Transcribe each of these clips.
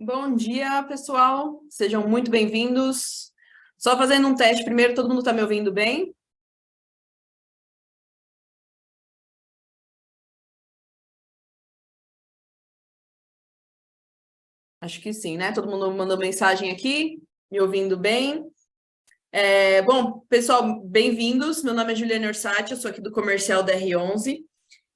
Bom dia, pessoal. Sejam muito bem-vindos. Só fazendo um teste primeiro, todo mundo está me ouvindo bem? Acho que sim, né? Todo mundo mandou mensagem aqui, me ouvindo bem. Bom, pessoal, bem-vindos. Meu nome é Juliana Orsatti, eu sou aqui do Comercial da R11.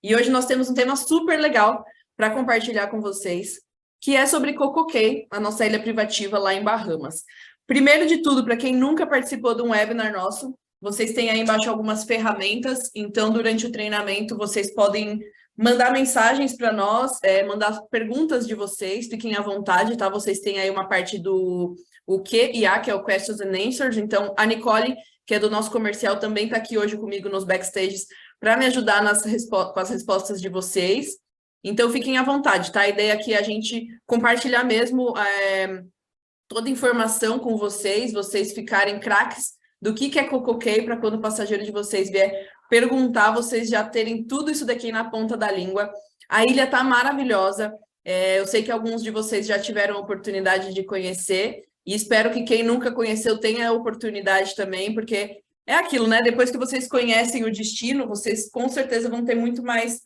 E hoje nós temos um tema super legal para compartilhar com vocês, que é sobre Coco Cay, a nossa ilha privativa lá em Bahamas. Primeiro de tudo, para quem nunca participou de um webinar nosso, vocês têm aí embaixo algumas ferramentas, então durante o treinamento vocês podem mandar mensagens para nós, mandar perguntas de vocês, fiquem à vontade, tá? Vocês têm aí uma parte do o Q e A, que é o Questions and Answers, então a Nicole, que é do nosso comercial, também está aqui hoje comigo nos backstages para me ajudar com as respostas de vocês. Então, fiquem à vontade, tá? A ideia aqui é a gente compartilhar mesmo toda a informação com vocês ficarem craques do que é Coco Cay, para quando o passageiro de vocês vier perguntar, vocês já terem tudo isso daqui na ponta da língua. A ilha tá maravilhosa. Eu sei que alguns de vocês já tiveram a oportunidade de conhecer, e espero que quem nunca conheceu tenha a oportunidade também, porque é aquilo, né? Depois que vocês conhecem o destino, vocês com certeza vão ter muito mais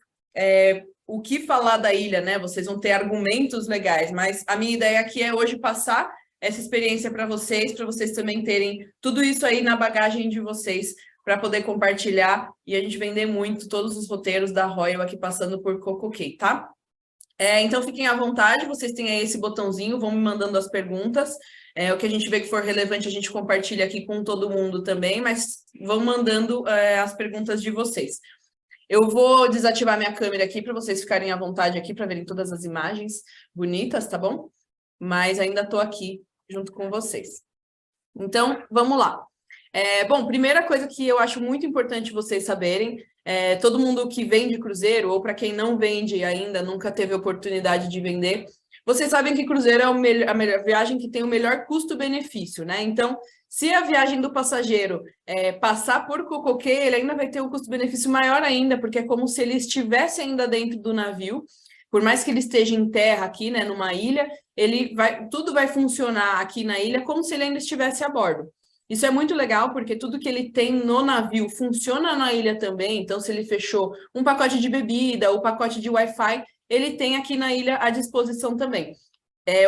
o que falar da ilha, né? Vocês vão ter argumentos legais, mas a minha ideia aqui é hoje passar essa experiência para vocês também terem tudo isso aí na bagagem de vocês, para poder compartilhar e a gente vender muito todos os roteiros da Royal aqui passando por Coco Cay, tá? Então, fiquem à vontade, vocês têm aí esse botãozinho, vão me mandando as perguntas. O que a gente vê que for relevante, a gente compartilha aqui com todo mundo também, mas vão mandando as perguntas de vocês. Eu vou desativar minha câmera aqui para vocês ficarem à vontade aqui para verem todas as imagens bonitas, tá bom? Mas ainda estou aqui junto com vocês. Então, vamos lá. Bom, primeira coisa que eu acho muito importante vocês saberem, todo mundo que vende cruzeiro, ou para quem não vende ainda, nunca teve oportunidade de vender, vocês sabem que cruzeiro é a melhor viagem que tem o melhor custo-benefício, né? Então, se a viagem do passageiro passar por Coco Cay, ele ainda vai ter um custo-benefício maior ainda, porque é como se ele estivesse ainda dentro do navio, por mais que ele esteja em terra aqui, né, numa ilha, tudo vai funcionar aqui na ilha como se ele ainda estivesse a bordo. Isso é muito legal, porque tudo que ele tem no navio funciona na ilha também. Então, se ele fechou um pacote de bebida, ou pacote de Wi-Fi, ele tem aqui na ilha à disposição também.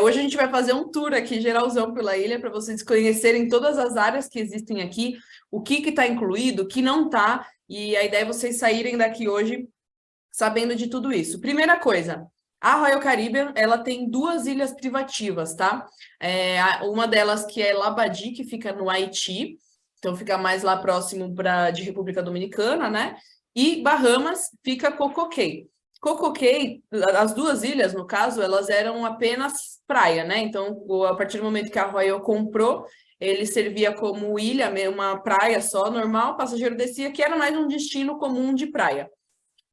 Hoje a gente vai fazer um tour aqui, geralzão, pela ilha, para vocês conhecerem todas as áreas que existem aqui, o que está incluído, o que não está, e a ideia é vocês saírem daqui hoje sabendo de tudo isso. Primeira coisa, a Royal Caribbean, ela tem duas ilhas privativas, tá? Uma delas que é Labadee, que fica no Haiti, então fica mais lá próximo de República Dominicana, né? E Bahamas fica Coco Cay. Coco Cay, as duas ilhas, no caso, elas eram apenas praia, né? Então, a partir do momento que a Royal comprou, ele servia como ilha, uma praia só, normal, o passageiro descia, que era mais um destino comum de praia.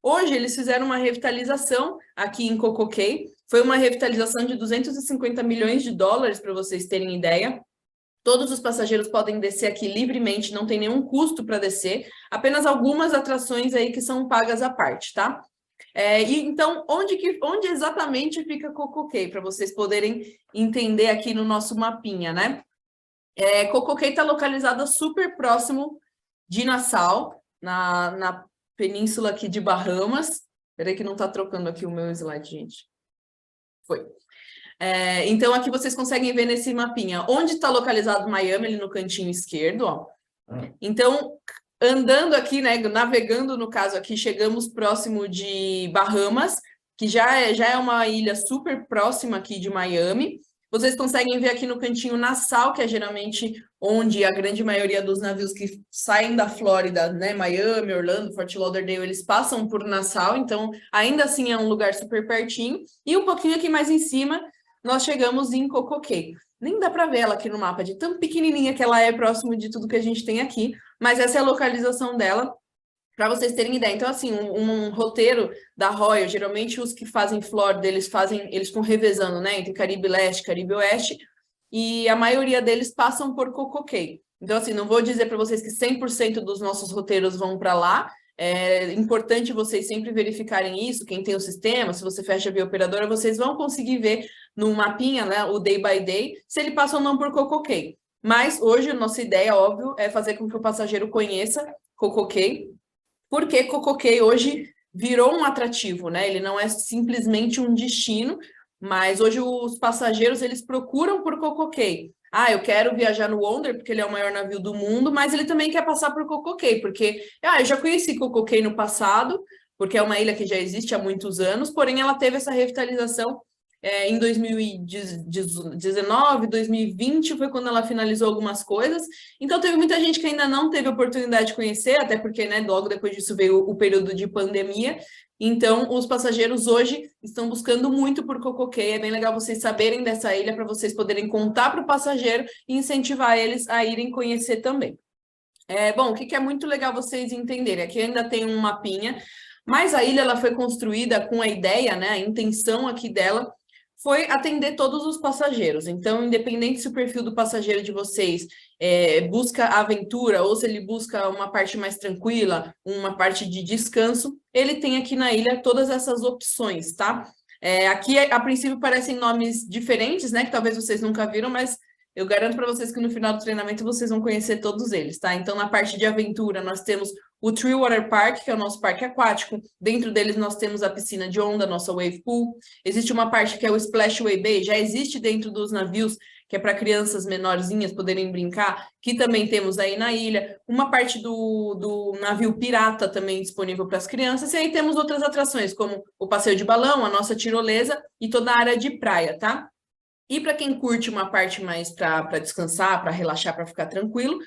Hoje, eles fizeram uma revitalização aqui em Coco Cay. Foi uma revitalização de 250 milhões de dólares, para vocês terem ideia. Todos os passageiros podem descer aqui livremente, não tem nenhum custo para descer. Apenas algumas atrações aí que são pagas à parte, tá? Então, onde exatamente fica Coco Cay? Para vocês poderem entender aqui no nosso mapinha, né? Coco Cay está localizada super próximo de Nassau, na península aqui de Bahamas. Espera aí que não está trocando aqui o meu slide, gente. Foi. Então, aqui vocês conseguem ver nesse mapinha onde está localizado Miami, ali no cantinho esquerdo, ó. Então, andando aqui, né, navegando no caso aqui, chegamos próximo de Bahamas, que já é uma ilha super próxima aqui de Miami. Vocês conseguem ver aqui no cantinho Nassau, que é geralmente onde a grande maioria dos navios que saem da Flórida, né, Miami, Orlando, Fort Lauderdale, eles passam por Nassau, então ainda assim é um lugar super pertinho. E um pouquinho aqui mais em cima, nós chegamos em Coco Cay. Nem dá para ver ela aqui no mapa, de tão pequenininha que ela é próximo de tudo que a gente tem aqui, mas essa é a localização dela, para vocês terem ideia. Então, assim, um roteiro da Royal, geralmente os que fazem Flórida, eles estão revezando, né, entre Caribe Leste e Caribe Oeste, e a maioria deles passam por Coco Cay. Então, assim, não vou dizer para vocês que 100% dos nossos roteiros vão para lá. É importante vocês sempre verificarem isso, quem tem o sistema, se você fecha via operadora, vocês vão conseguir ver no mapinha, né, o day by day, se ele passa ou não por CocoCay. Mas hoje a nossa ideia, óbvio, é fazer com que o passageiro conheça CocoCay, porque CocoCay hoje virou um atrativo, né? Ele não é simplesmente um destino, mas hoje os passageiros eles procuram por CocoCay. Ah, eu quero viajar no Wonder porque ele é o maior navio do mundo, mas ele também quer passar por CocoCay, porque eu já conheci CocoCay no passado, porque é uma ilha que já existe há muitos anos, porém ela teve essa revitalização em 2019, 2020 foi quando ela finalizou algumas coisas. Então teve muita gente que ainda não teve oportunidade de conhecer, até porque, né, logo depois disso veio o período de pandemia. Então os passageiros hoje estão buscando muito por CocoCay. É bem legal vocês saberem dessa ilha para vocês poderem contar para o passageiro e incentivar eles a irem conhecer também. Bom, o que é muito legal vocês entenderem? Aqui ainda tem um mapinha, mas a ilha ela foi construída com a ideia, né, a intenção aqui dela foi atender todos os passageiros. Então, independente se o perfil do passageiro de vocês busca aventura ou se ele busca uma parte mais tranquila, uma parte de descanso, ele tem aqui na ilha todas essas opções, tá? Aqui, a princípio, parecem nomes diferentes, né? Que talvez vocês nunca viram, mas eu garanto para vocês que no final do treinamento vocês vão conhecer todos eles, tá? Então, na parte de aventura, nós temos o Tree Water Park, que é o nosso parque aquático. Dentro deles, nós temos a piscina de onda, nossa wave pool. Existe uma parte que é o Splashway Bay, já existe dentro dos navios, que é para crianças menorzinhas poderem brincar, que também temos aí na ilha. Uma parte do navio pirata também disponível para as crianças. E aí temos outras atrações, como o passeio de balão, a nossa tirolesa e toda a área de praia, tá? E para quem curte uma parte mais para descansar, para relaxar, para ficar tranquilo,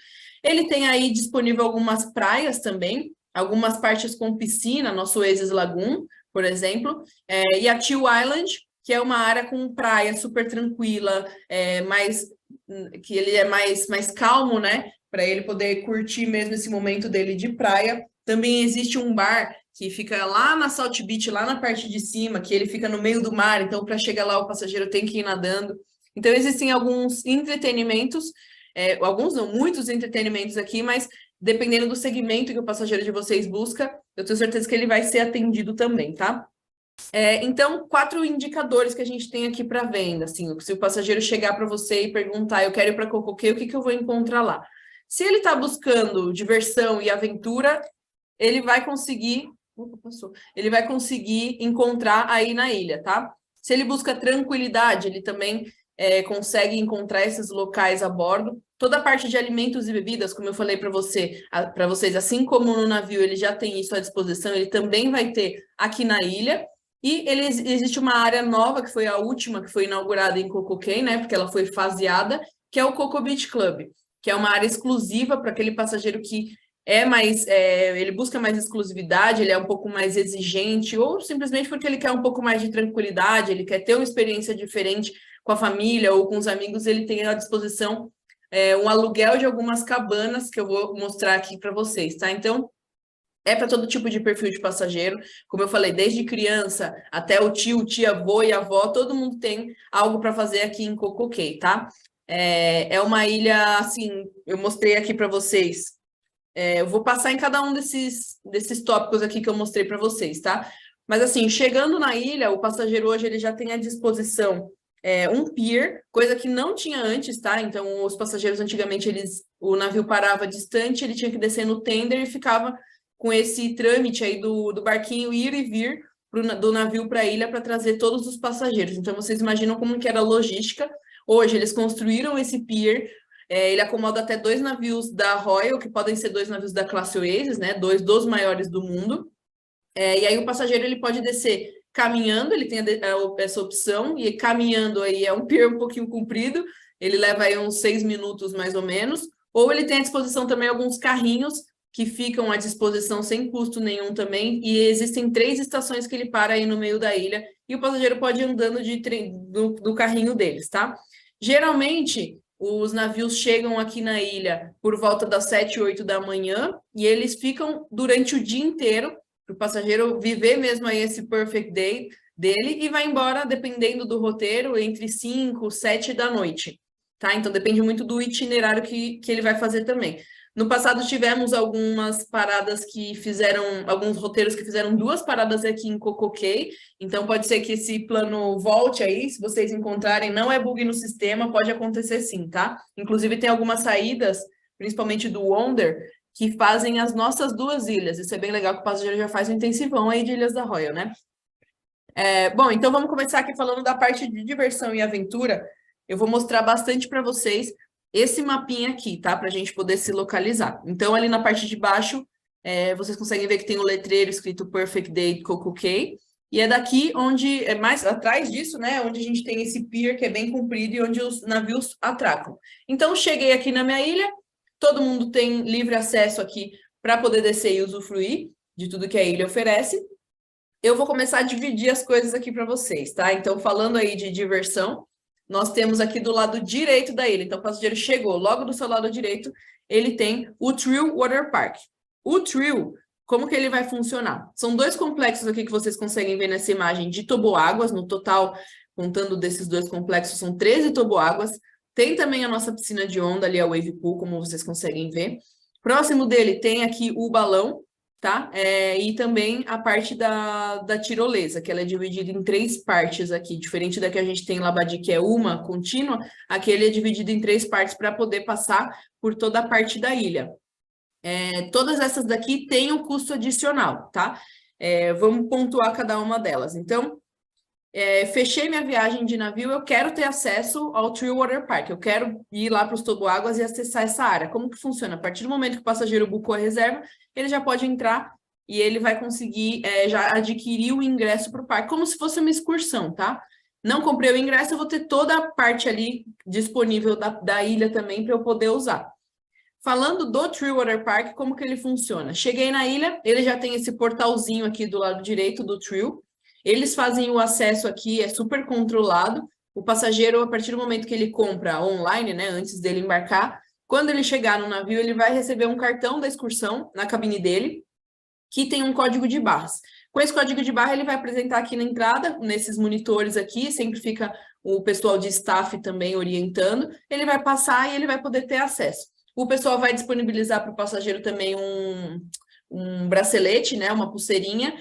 ele tem aí disponível algumas praias também, algumas partes com piscina, nosso Oasis Lagoon, por exemplo, e a Teal Island, que é uma área com praia super tranquila, que ele é mais calmo, né? Para ele poder curtir mesmo esse momento dele de praia. Também existe um bar que fica lá na Salt Beach, lá na parte de cima, que ele fica no meio do mar, então para chegar lá o passageiro tem que ir nadando. Então existem alguns entretenimentos, alguns não, muitos entretenimentos aqui, mas dependendo do segmento que o passageiro de vocês busca, eu tenho certeza que ele vai ser atendido também, tá? Então, 4 indicadores que a gente tem aqui para venda, assim, se o passageiro chegar para você e perguntar, eu quero ir para CocoCay, o que eu vou encontrar lá? Se ele está buscando diversão e aventura, ele vai conseguir encontrar aí na ilha, tá? Se ele busca tranquilidade, ele também consegue encontrar esses locais a bordo. Toda a parte de alimentos e bebidas, como eu falei para vocês, assim como no navio ele já tem isso à disposição, ele também vai ter aqui na ilha. E existe uma área nova, que foi a última, que foi inaugurada em CocoCay, né? Porque ela foi faseada, que é o Coco Beach Club, que é uma área exclusiva para aquele passageiro que ele busca mais exclusividade, ele é um pouco mais exigente, ou simplesmente porque ele quer um pouco mais de tranquilidade, ele quer ter uma experiência diferente com a família ou com os amigos, ele tem à disposição um aluguel de algumas cabanas que eu vou mostrar aqui para vocês, tá? Então, é para todo tipo de perfil de passageiro, como eu falei, desde criança até o tio, tia, avô e avó, todo mundo tem algo para fazer aqui em CocoCay, tá? É uma ilha, assim, eu mostrei aqui para vocês. Eu vou passar em cada um desses tópicos aqui que eu mostrei para vocês, tá? Mas, assim, chegando na ilha, o passageiro hoje ele já tem à disposição um pier, coisa que não tinha antes, tá? Então, os passageiros antigamente, o navio parava distante, ele tinha que descer no tender e ficava com esse trâmite aí do barquinho ir e vir do navio para a ilha para trazer todos os passageiros. Então, vocês imaginam como que era a logística. Hoje, eles construíram esse pier, ele acomoda até 2 navios da Royal, que podem ser 2 navios da classe Oasis, né? 2 dos maiores do mundo. E aí o passageiro ele pode descer caminhando, ele tem essa opção, e caminhando aí é um pier um pouquinho comprido, ele leva aí uns 6 minutos mais ou menos, ou ele tem à disposição também alguns carrinhos que ficam à disposição sem custo nenhum também, e existem 3 estações que ele para aí no meio da ilha, e o passageiro pode ir andando do carrinho deles, tá? Geralmente, os navios chegam aqui na ilha por volta das 7, 8 da manhã, e eles ficam durante o dia inteiro, para o passageiro viver mesmo aí esse perfect day dele, e vai embora, dependendo do roteiro, entre 5, 7 da noite, tá? Então, depende muito do itinerário que ele vai fazer também. No passado tivemos algumas paradas que fizeram, alguns roteiros que fizeram 2 paradas aqui em Cococay, então pode ser que esse plano volte aí, se vocês encontrarem, não é bug no sistema, pode acontecer sim, tá? Inclusive tem algumas saídas, principalmente do Wonder, que fazem as nossas 2 ilhas, isso é bem legal que o passageiro já faz um intensivão aí de Ilhas da Royal, né? Bom, então vamos começar aqui falando da parte de diversão e aventura. Eu vou mostrar bastante para vocês esse mapinha aqui, tá? Para a gente poder se localizar. Então, ali na parte de baixo, vocês conseguem ver que tem o letreiro escrito Perfect Day Coco Cay. E é daqui onde, é mais atrás disso, né? Onde a gente tem esse pier que é bem comprido e onde os navios atracam. Então, cheguei aqui na minha ilha, todo mundo tem livre acesso aqui para poder descer e usufruir de tudo que a ilha oferece. Eu vou começar a dividir as coisas aqui para vocês, tá? Então, falando aí de diversão, nós temos aqui do lado direito da ilha. Então, o passageiro chegou, logo do seu lado direito, ele tem o Thrill Water Park. O Thrill, como que ele vai funcionar? São 2 complexos aqui que vocês conseguem ver nessa imagem de toboáguas. No total, contando desses 2 complexos, são 13 toboáguas. Tem também a nossa piscina de onda ali, a Wave Pool, como vocês conseguem ver. Próximo dele tem aqui o balão, tá? E também a parte da tirolesa, que ela é dividida em 3 partes aqui, diferente da que a gente tem em Labadi, que é uma contínua, aqui ele é dividido em 3 partes para poder passar por toda a parte da ilha. Todas essas daqui têm um custo adicional, tá? Vamos pontuar cada uma delas. Então, fechei minha viagem de navio, eu quero ter acesso ao Thrill Water Park, eu quero ir lá para os toboáguas e acessar essa área. Como que funciona? A partir do momento que o passageiro bucou a reserva, ele já pode entrar e ele vai conseguir já adquirir o ingresso para o parque, como se fosse uma excursão, tá? Não comprei o ingresso, eu vou ter toda a parte ali disponível da ilha também para eu poder usar. Falando do Thrill Water Park, como que ele funciona? Cheguei na ilha, ele já tem esse portalzinho aqui do lado direito do Thrill. Eles fazem o acesso aqui, é super controlado. O passageiro, a partir do momento que ele compra online, né, antes dele embarcar, quando ele chegar no navio, ele vai receber um cartão da excursão na cabine dele, que tem um código de barras. Com esse código de barra, ele vai apresentar aqui na entrada, nesses monitores aqui, sempre fica o pessoal de staff também orientando. Ele vai passar e ele vai poder ter acesso. O pessoal vai disponibilizar para o passageiro também um bracelete, né, uma pulseirinha,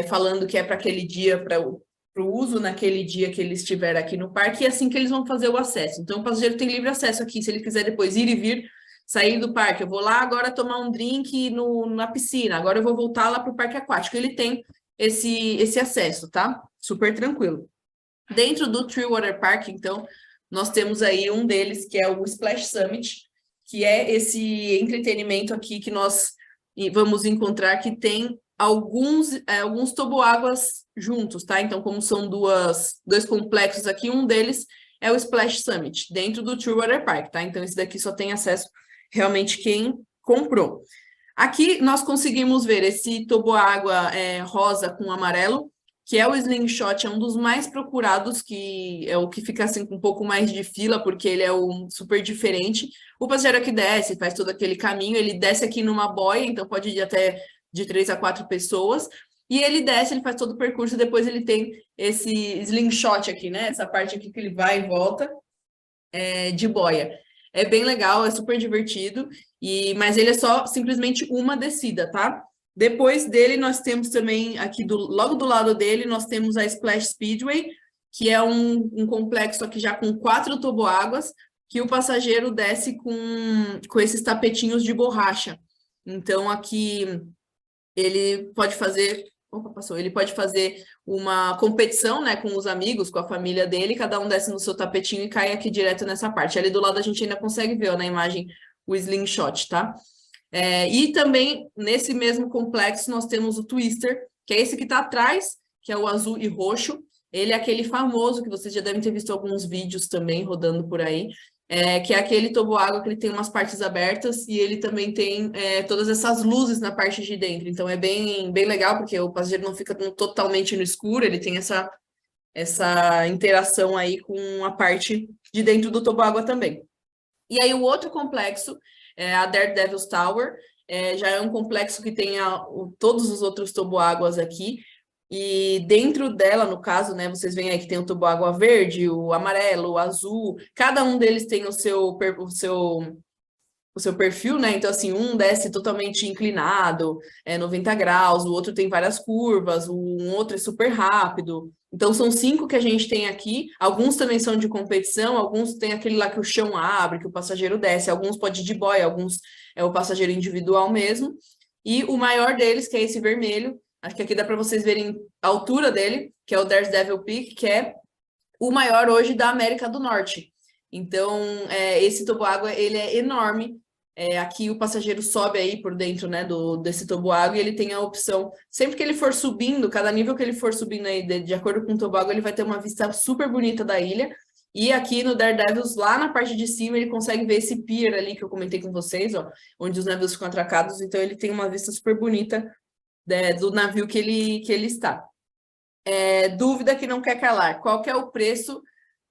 falando que é para aquele dia, para o uso naquele dia que ele estiver aqui no parque, e é assim que eles vão fazer o acesso. Então, o passageiro tem livre acesso aqui, se ele quiser depois ir e vir, sair do parque. Eu vou lá agora tomar um drink na piscina, agora eu vou voltar lá para o parque aquático. Ele tem esse acesso, tá? Super tranquilo. Dentro do Thrill Water Park, então, nós temos aí um deles, que é o Splash Summit, que é esse entretenimento aqui que nós vamos encontrar que tem alguns toboáguas juntos, tá? Então, como são 2 complexos aqui, um deles é o Splash Summit, dentro do Thrill Water Park, tá? Então, esse daqui só tem acesso realmente quem comprou. Aqui, nós conseguimos ver esse toboágua rosa com amarelo, que é o Slingshot, é um dos mais procurados, que é o que fica assim com um pouco mais de fila, porque ele é super diferente. O passageiro aqui desce, faz todo aquele caminho, ele desce aqui numa boia, então pode ir até de 3 a 4 pessoas, e ele desce, ele faz todo o percurso, depois ele tem esse slingshot aqui, né? Essa parte aqui que ele vai e volta de boia. É bem legal, é super divertido, mas ele é só simplesmente uma descida, tá? Depois dele, nós temos também, aqui logo do lado dele, nós temos a Splash Speedway, que é um complexo aqui já com 4 toboáguas, que o passageiro desce com esses tapetinhos de borracha. Então, aqui ele pode fazer... Opa, passou. Ele pode fazer uma competição, né, com os amigos, com a família dele, cada um desce no seu tapetinho e cai aqui direto nessa parte. Ali do lado a gente ainda consegue ver, ó, na imagem o slingshot, tá? E também, nesse mesmo complexo, nós temos o Twister, que é esse que está atrás, que é o azul e roxo. Ele é aquele famoso, que vocês já devem ter visto alguns vídeos também rodando por aí, que é aquele toboágua que ele tem umas partes abertas e ele também tem todas essas luzes na parte de dentro. Então, é bem, bem legal, porque o passageiro não fica totalmente no escuro, ele tem essa interação aí com a parte de dentro do toboágua também. E aí, o outro complexo, a Daredevil's Tower, já é um complexo que tem todos os outros toboáguas aqui, e dentro dela, no caso, né, vocês veem aí que tem o toboágua verde, o amarelo, o azul, cada um deles tem o seu o seu perfil, né? Então, assim, um desce totalmente inclinado, 90 graus, o outro tem várias curvas, um outro é super rápido. Então, são 5 que a gente tem aqui. Alguns também são de competição, alguns tem aquele lá que o chão abre, que o passageiro desce, alguns pode ir de boia, alguns é o passageiro individual mesmo. E o maior deles, que é esse vermelho, acho que aqui dá para vocês verem a altura dele, que é o Daredevil Peak, que é o maior hoje da América do Norte. Então, esse toboágua, ele é enorme. Aqui o passageiro sobe aí por dentro, né, desse toboágua e ele tem a opção, sempre que ele for subindo, cada nível que ele for subindo aí, de acordo com o toboágua, ele vai ter uma vista super bonita da ilha. E aqui no Daredevils, lá na parte de cima, ele consegue ver esse pier ali que eu comentei com vocês, ó, onde os navios ficam atracados. Então, ele tem uma vista super bonita, do navio que ele está. Dúvida que não quer calar. Qual que é o preço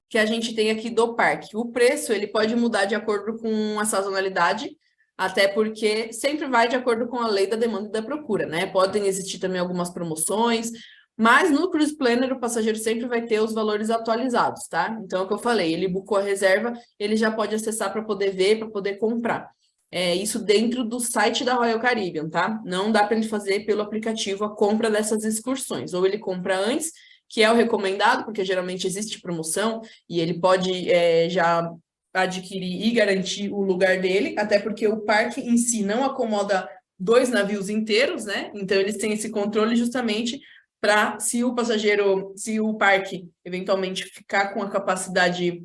que a gente tem aqui do parque? O preço, ele pode mudar de acordo com a sazonalidade, até porque sempre vai de acordo com a lei da demanda e da procura, né? Podem existir também algumas promoções, mas no Cruise Planner o passageiro sempre vai ter os valores atualizados, tá? Então, é o que eu falei, ele bucou a reserva, ele já pode acessar para poder ver, para poder comprar. Isso dentro do site da Royal Caribbean, tá? Não dá para ele fazer pelo aplicativo a compra dessas excursões. Ou ele compra antes, que é o recomendado, porque geralmente existe promoção, e ele pode já adquirir e garantir o lugar dele, até porque o parque em si não acomoda 2 navios inteiros, né? Então, eles têm esse controle justamente para, se o parque eventualmente ficar com a capacidade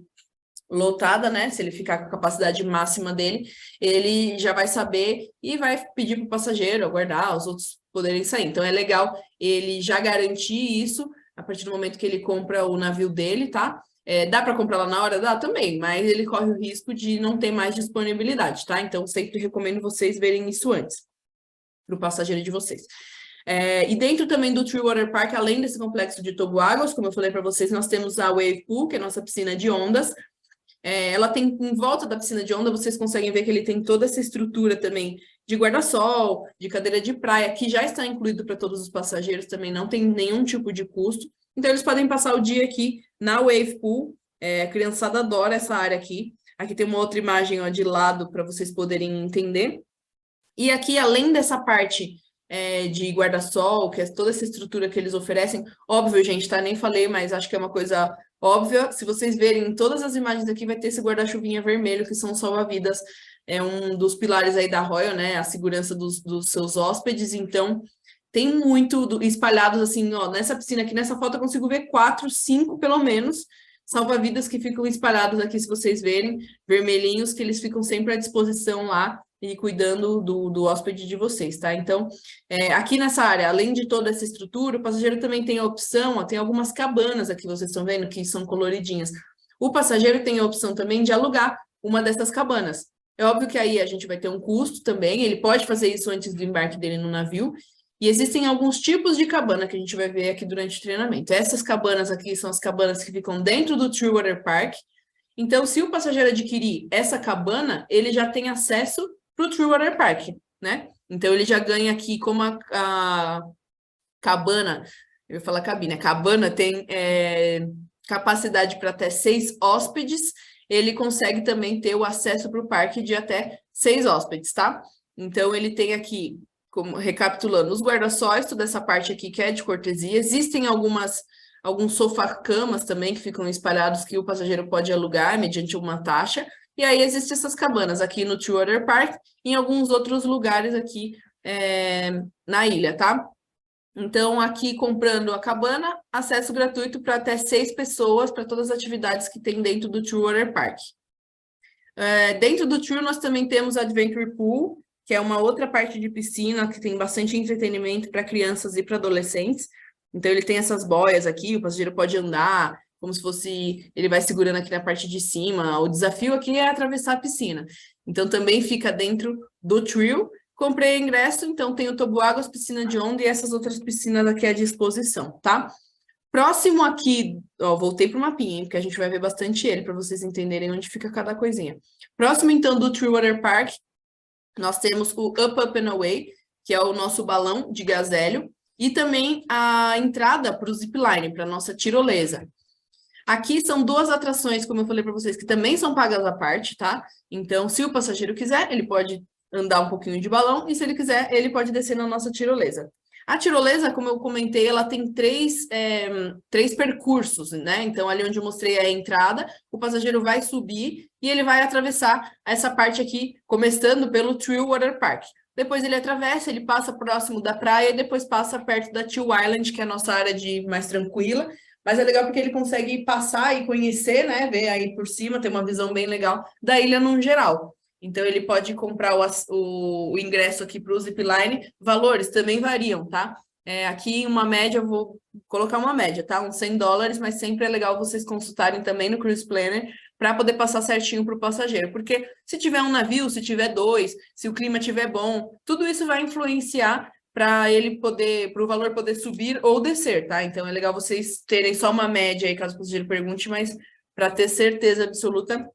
lotada, né? Se ele ficar com a capacidade máxima dele, ele já vai saber e vai pedir para o passageiro aguardar os outros poderem sair. Então, é legal ele já garantir isso a partir do momento que ele compra o navio dele, tá? Dá para comprar lá na hora? Dá também, mas ele corre o risco de não ter mais disponibilidade, tá? Então, sempre recomendo vocês verem isso antes, para o passageiro de vocês. E dentro também do Tree Water Park, além desse complexo de toboáguas, como eu falei para vocês, nós temos a Wave Pool, que é a nossa piscina de ondas. Ela tem, em volta da piscina de onda, vocês conseguem ver que ele tem toda essa estrutura também de guarda-sol, de cadeira de praia, que já está incluído para todos os passageiros, também não tem nenhum tipo de custo. Então, eles podem passar o dia aqui na Wave Pool. A criançada adora essa área aqui. Aqui tem uma outra imagem, ó, de lado para vocês poderem entender. E aqui, além dessa parte de guarda-sol, que é toda essa estrutura que eles oferecem, óbvio, gente, tá? Nem falei, mas acho que é uma coisa óbvia. Se vocês verem todas as imagens aqui, vai ter esse guarda-chuvinha vermelho, que são salva-vidas, um dos pilares aí da Royal, né? A segurança dos seus hóspedes. Então, tem muito espalhados assim, ó, nessa piscina aqui, nessa foto eu consigo ver 4, 5 pelo menos, salva-vidas que ficam espalhados aqui, se vocês verem, vermelhinhos, que eles ficam sempre à disposição lá e cuidando do hóspede de vocês, tá? Então, aqui nessa área, além de toda essa estrutura, o passageiro também tem a opção, ó, tem algumas cabanas aqui, vocês estão vendo, que são coloridinhas. O passageiro tem a opção também de alugar uma dessas cabanas. É óbvio que aí a gente vai ter um custo também, ele pode fazer isso antes do embarque dele no navio, e existem alguns tipos de cabana que a gente vai ver aqui durante o treinamento. Essas cabanas aqui são as cabanas que ficam dentro do Tree Water Park. Então, se o passageiro adquirir essa cabana, ele já tem acesso para o Tree Water Park, né? Então, ele já ganha aqui, como a cabana, eu ia falar cabine, a cabana tem capacidade para até 6 hóspedes, ele consegue também ter o acesso para o parque de até 6 hóspedes, tá? Então, ele tem aqui, como recapitulando, os guarda-sóis, toda essa parte aqui que é de cortesia. Existem alguns sofá-camas também que ficam espalhados que o passageiro pode alugar mediante uma taxa. E aí existem essas cabanas aqui no Tree Water Park e em alguns outros lugares aqui na ilha, tá? Então, aqui comprando a cabana, acesso gratuito para até 6 pessoas para todas as atividades que tem dentro do Tree Water Park. Dentro do Tree, nós também temos a Adventure Pool, que é uma outra parte de piscina que tem bastante entretenimento para crianças e para adolescentes. Então, ele tem essas boias aqui, o passageiro pode andar, como se fosse... Ele vai segurando aqui na parte de cima. O desafio aqui é atravessar a piscina. Então, também fica dentro do Trio. Comprei ingresso, então tem o toboáguas, piscina de onda e essas outras piscinas aqui à disposição, tá? Próximo aqui, ó, voltei para o mapinha, hein, porque a gente vai ver bastante ele, para vocês entenderem onde fica cada coisinha. Próximo, então, do Tree Water Park, nós temos o Up and Away, que é o nosso balão de gazélio, e também a entrada para o zipline, para a nossa tirolesa. Aqui são duas atrações, como eu falei para vocês, que também são pagas à parte, tá? Então, se o passageiro quiser, ele pode andar um pouquinho de balão, e se ele quiser, ele pode descer na nossa tirolesa. A tirolesa, como eu comentei, ela tem três percursos, né? Então, ali onde eu mostrei a entrada, o passageiro vai subir e ele vai atravessar essa parte aqui, começando pelo Thrill Water Park. Depois ele atravessa, ele passa próximo da praia e depois passa perto da Chill Island, que é a nossa área mais tranquila. Mas é legal porque ele consegue passar e conhecer, né? Ver aí por cima, ter uma visão bem legal da ilha no geral. Então, ele pode comprar o ingresso aqui para o Zipline. Valores também variam, tá? Aqui, uma média, eu vou colocar uma média, tá? Uns $100, mas sempre é legal vocês consultarem também no Cruise Planner para poder passar certinho para o passageiro. Porque se tiver um navio, se tiver dois, se o clima estiver bom, tudo isso vai influenciar para o valor poder subir ou descer, tá? Então, é legal vocês terem só uma média aí, caso o passageiro pergunte, mas para ter certeza absoluta,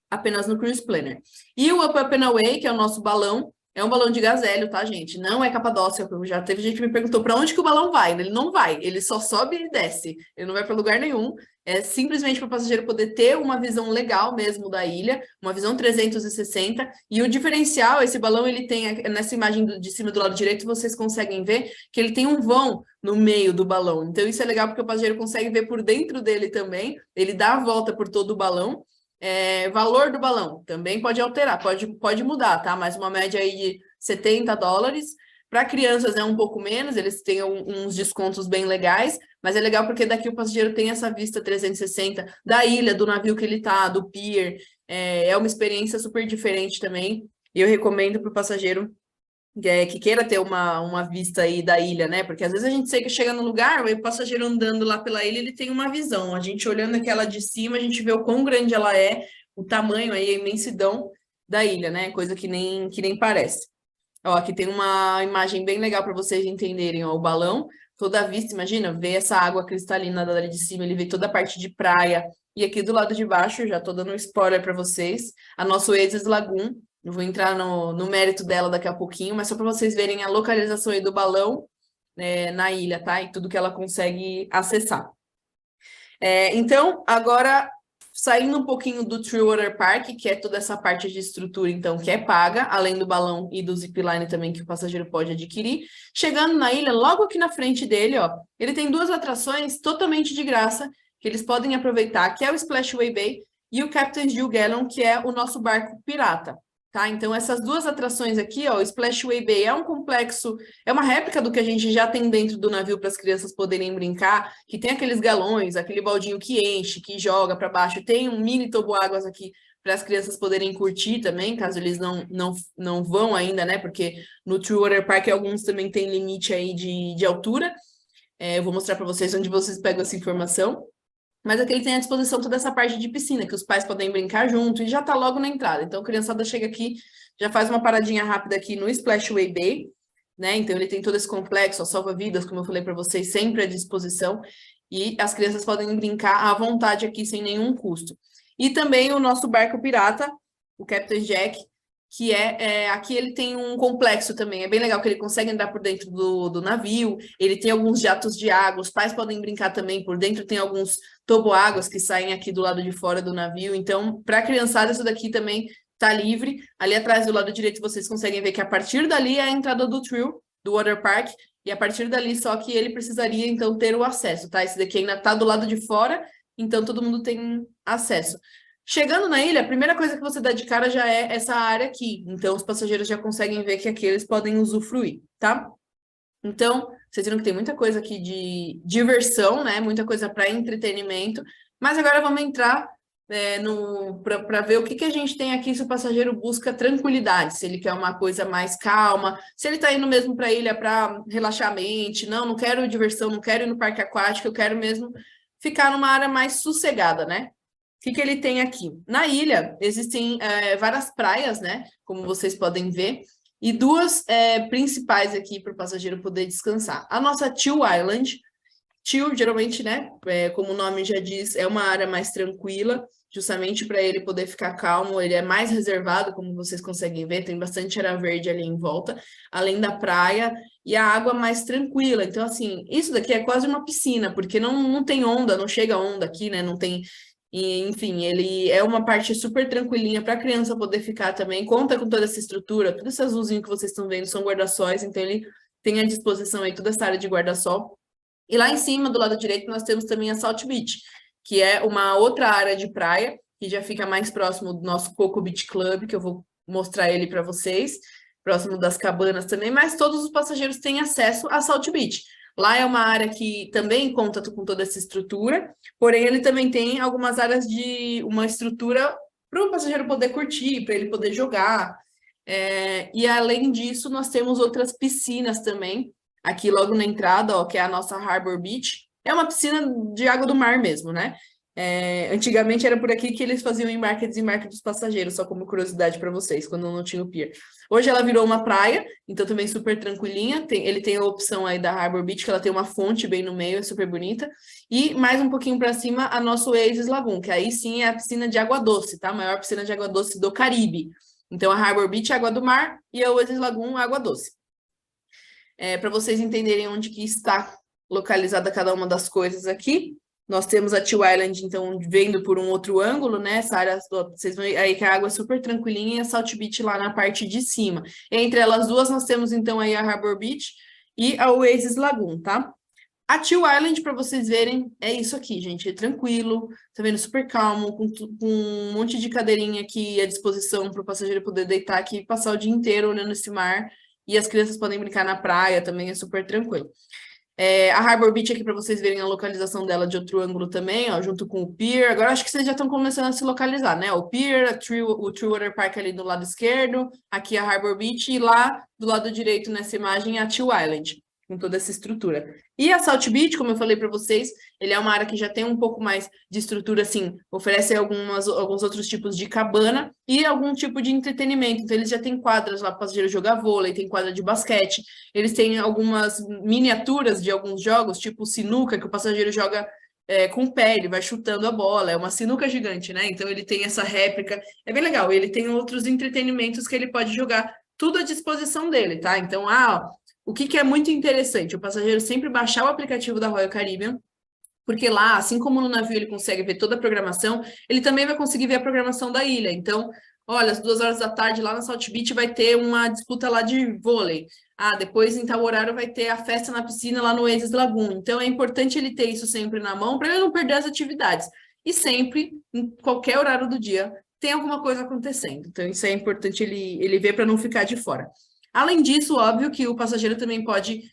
apenas no Cruise Planner. E o Up Up and Away, que é o nosso balão, é um balão de gás hélio, tá, gente? Não é Capadócia, já teve gente que me perguntou para onde que o balão vai. Ele não vai, ele só sobe e desce. Ele não vai para lugar nenhum. É simplesmente para o passageiro poder ter uma visão legal mesmo da ilha, uma visão 360. E o diferencial, esse balão, ele tem, nessa imagem de cima do lado direito, vocês conseguem ver que ele tem um vão no meio do balão. Então, isso é legal porque o passageiro consegue ver por dentro dele também. Ele dá a volta por todo o balão. Valor do balão também pode alterar, pode mudar, tá? Mas uma média aí de $70. Para crianças é um pouco menos, eles têm uns descontos bem legais, mas é legal porque daqui o passageiro tem essa vista 360 da ilha, do navio que ele tá, do pier. É uma experiência super diferente também. E eu recomendo para o passageiro que queira ter uma vista aí da ilha, né? Porque às vezes a gente chega no lugar, o passageiro andando lá pela ilha, ele tem uma visão. A gente olhando aquela de cima, a gente vê o quão grande ela é, o tamanho aí, a imensidão da ilha, né? Coisa que nem parece. Ó, aqui tem uma imagem bem legal para vocês entenderem, ó, o balão, toda a vista, imagina, ver essa água cristalina dali de cima, ele vê toda a parte de praia. E aqui do lado de baixo, já tô dando um spoiler para vocês, a nossa Oasis Lagoon. Eu vou entrar no mérito dela daqui a pouquinho, mas só para vocês verem a localização aí do balão na ilha, tá? E tudo que ela consegue acessar. Então, agora, saindo um pouquinho do Thrill Water Park, que é toda essa parte de estrutura, então, que é paga, além do balão e do zipline também, que o passageiro pode adquirir. Chegando na ilha, logo aqui na frente dele, ó, ele tem duas atrações totalmente de graça, que eles podem aproveitar, que é o Splashway Bay e o Captain's Jill Gallon, que é o nosso barco pirata. Tá? Então, essas duas atrações aqui, ó, o Splashway Bay é um complexo, é uma réplica do que a gente já tem dentro do navio para as crianças poderem brincar, que tem aqueles galões, aquele baldinho que enche, que joga para baixo, tem um mini toboáguas aqui para as crianças poderem curtir também, caso eles não vão ainda, né? Porque no True Water Park alguns também tem limite aí de altura. Eu vou mostrar para vocês onde vocês pegam essa informação. Mas aqui ele tem à disposição toda essa parte de piscina, que os pais podem brincar junto e já tá logo na entrada. Então, a criançada chega aqui, já faz uma paradinha rápida aqui no Splashway Bay, né? Então, ele tem todo esse complexo, salva-vidas, como eu falei para vocês, sempre à disposição. E as crianças podem brincar à vontade aqui, sem nenhum custo. E também o nosso barco pirata, o Captain Jack, que aqui ele tem um complexo também, é bem legal que ele consegue andar por dentro do navio, ele tem alguns jatos de água, os pais podem brincar também por dentro, tem alguns toboáguas que saem aqui do lado de fora do navio, então para a criançada isso daqui também tá livre, ali atrás do lado direito vocês conseguem ver que a partir dali é a entrada do Thrill, do Water Park, e a partir dali só que ele precisaria então ter o acesso, tá? Esse daqui ainda tá do lado de fora, então todo mundo tem acesso. Chegando na ilha, a primeira coisa que você dá de cara já é essa área aqui. Então, os passageiros já conseguem ver que aqui eles podem usufruir, tá? Então, vocês viram que tem muita coisa aqui de diversão, né? Muita coisa para entretenimento. Mas agora vamos entrar para ver o que a gente tem aqui se o passageiro busca tranquilidade, se ele quer uma coisa mais calma, se ele está indo mesmo para a ilha para relaxar a mente. Não quero diversão, não quero ir no parque aquático, eu quero mesmo ficar numa área mais sossegada, né? O que ele tem aqui? Na ilha, existem várias praias, né? Como vocês podem ver, e duas principais aqui para o passageiro poder descansar. A nossa Chill Island. Chill, geralmente, né? Como o nome já diz, é uma área mais tranquila. justamente para ele poder ficar calmo. Ele é mais reservado, como vocês conseguem ver, tem bastante área verde ali em volta, além da praia, e a água mais tranquila. Então, assim, isso daqui é quase uma piscina, porque não tem onda, não chega onda aqui, né? Não tem. Enfim, ele é uma parte super tranquilinha para a criança poder ficar também. Conta com toda essa estrutura, tudo esse azulzinho que vocês estão vendo são guarda-sóis, então ele tem à disposição aí toda essa área de guarda-sol. E lá em cima, do lado direito, nós temos também a Salt Beach, que é uma outra área de praia, que já fica mais próximo do nosso Coco Beach Club, que eu vou mostrar ele para vocês, próximo das cabanas também, mas todos os passageiros têm acesso a Salt Beach. Lá é uma área que também conta com toda essa estrutura, porém ele também tem algumas áreas de uma estrutura para o passageiro poder curtir, para ele poder jogar. E além disso, nós temos outras piscinas também, aqui logo na entrada, ó, que é a nossa Harbor Beach. É uma piscina de água do mar mesmo, né? Antigamente era por aqui que eles faziam embarque e desembarque dos passageiros, só como curiosidade para vocês, quando não tinha o pier. Hoje ela virou uma praia, então também super tranquilinha. Ele tem a opção aí da Harbor Beach, que ela tem uma fonte bem no meio, é super bonita. E mais um pouquinho para cima, a nossa Oasis Lagoon, que aí sim é a piscina de água doce, tá? A maior piscina de água doce do Caribe. Então a Harbor Beach é água do mar e a Oasis Lagoon água doce. Para vocês entenderem onde que está localizada cada uma das coisas aqui, nós temos a Teal Island, então, vendo por um outro ângulo, né? Essa área, vocês vão aí que a água é super tranquilinha e a Salt Beach lá na parte de cima. Entre elas duas, nós temos, então, aí a Harbor Beach e a Oasis Lagoon, tá? A Teal Island, para vocês verem, é isso aqui, gente. É tranquilo, tá vendo? Super calmo, com um monte de cadeirinha aqui à disposição para o passageiro poder deitar aqui e passar o dia inteiro olhando esse mar. E as crianças podem brincar na praia também, é super tranquilo. A Harbor Beach aqui para vocês verem a localização dela de outro ângulo também, ó, junto com o pier. Agora acho que vocês já estão começando a se localizar, né? O pier, o True Water Park ali do lado esquerdo, aqui a Harbor Beach e lá do lado direito nessa imagem a Teal Island, com toda essa estrutura. E a Salt Beach, como eu falei para vocês, ele é uma área que já tem um pouco mais de estrutura, assim, oferece alguns outros tipos de cabana e algum tipo de entretenimento. Então, eles já têm quadras lá para o passageiro jogar vôlei, tem quadra de basquete, eles têm algumas miniaturas de alguns jogos, tipo sinuca, que o passageiro joga com o pé, ele vai chutando a bola, é uma sinuca gigante, né? Então, ele tem essa réplica, é bem legal. Ele tem outros entretenimentos que ele pode jogar, tudo à disposição dele, tá? Então, o que é muito interessante? O passageiro sempre baixar o aplicativo da Royal Caribbean, porque lá, assim como no navio ele consegue ver toda a programação, ele também vai conseguir ver a programação da ilha. Então, olha, às 2 horas da tarde lá na Salt Beach vai ter uma disputa lá de vôlei. Depois em tal horário vai ter a festa na piscina lá no Oasis Lagoon. Então, é importante ele ter isso sempre na mão para ele não perder as atividades. E sempre, em qualquer horário do dia, tem alguma coisa acontecendo. Então, isso é importante ele ver para não ficar de fora. Além disso, óbvio que o passageiro também pode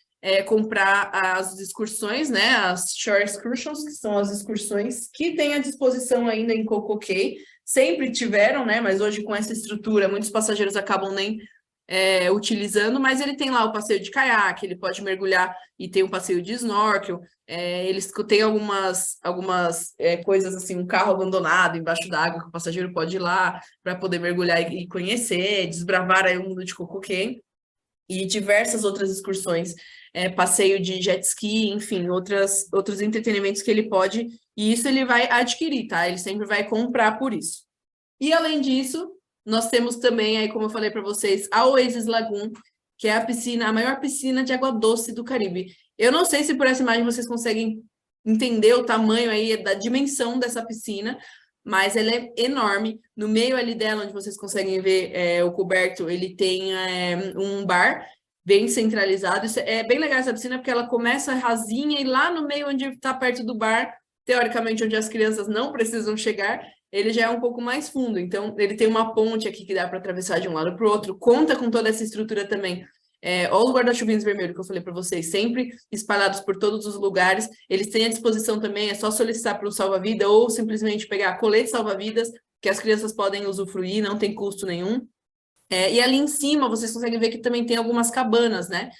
comprar as excursões, né? As Shore Excursions, que são as excursões que tem à disposição ainda em Coco Cay. Sempre tiveram, né? Mas hoje com essa estrutura, muitos passageiros acabam nem utilizando, mas ele tem lá o passeio de caiaque, ele pode mergulhar e tem um passeio de snorkel. Eles têm algumas coisas assim, um carro abandonado embaixo d'água que o passageiro pode ir lá para poder mergulhar e conhecer, desbravar aí o mundo de Coco Cay. E diversas outras excursões, passeio de jet ski, enfim, outros entretenimentos que ele pode, e isso ele vai adquirir, tá? Ele sempre vai comprar por isso. E além disso, nós temos também, aí como eu falei para vocês, a Oasis Lagoon, que é a maior piscina de água doce do Caribe. Eu não sei se por essa imagem vocês conseguem entender o tamanho aí, da dimensão dessa piscina, mas ela é enorme. No meio ali dela, onde vocês conseguem ver o coberto, ele tem um bar bem centralizado. Isso é bem legal essa piscina, porque ela começa rasinha e lá no meio, onde está perto do bar, teoricamente, onde as crianças não precisam chegar, ele já é um pouco mais fundo. Então, ele tem uma ponte aqui que dá para atravessar de um lado para o outro. Conta com toda essa estrutura também. Olha os guarda-chuvinhos vermelhos que eu falei para vocês, sempre espalhados por todos os lugares. Eles têm à disposição também, é só solicitar para o salva-vida ou simplesmente pegar colete salva-vidas, que as crianças podem usufruir, não tem custo nenhum. E ali em cima, vocês conseguem ver que também tem algumas cabanas, né?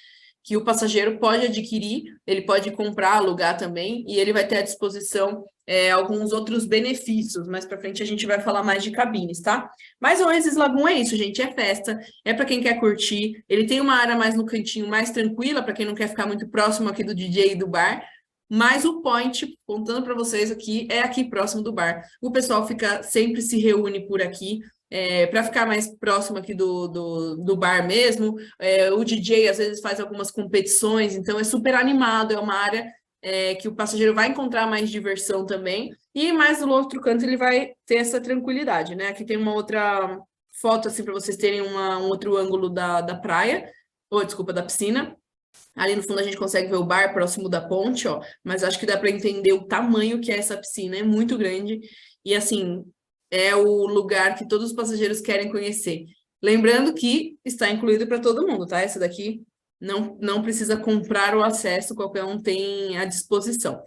Que o passageiro pode adquirir, ele pode comprar, alugar também, e ele vai ter à disposição alguns outros benefícios. Mais para frente a gente vai falar mais de cabines, tá? Mas o Oasis Lagoon é isso, gente, é festa, é para quem quer curtir. Ele tem uma área mais no cantinho, mais tranquila, para quem não quer ficar muito próximo aqui do DJ e do bar. mas o point, contando para vocês aqui, é aqui próximo do bar. O pessoal sempre se reúne por aqui, para ficar mais próximo aqui do bar mesmo. O DJ às vezes faz algumas competições, então é super animado, é uma área que o passageiro vai encontrar mais diversão também, e mais do outro canto ele vai ter essa tranquilidade, né? Aqui tem uma outra foto, assim, para vocês terem um outro ângulo da praia, ou desculpa, da piscina. Ali no fundo a gente consegue ver o bar próximo da ponte, ó, mas acho que dá para entender o tamanho que é essa piscina, é muito grande, e assim, é o lugar que todos os passageiros querem conhecer. Lembrando que está incluído para todo mundo, tá? Essa daqui não precisa comprar o acesso, qualquer um tem à disposição.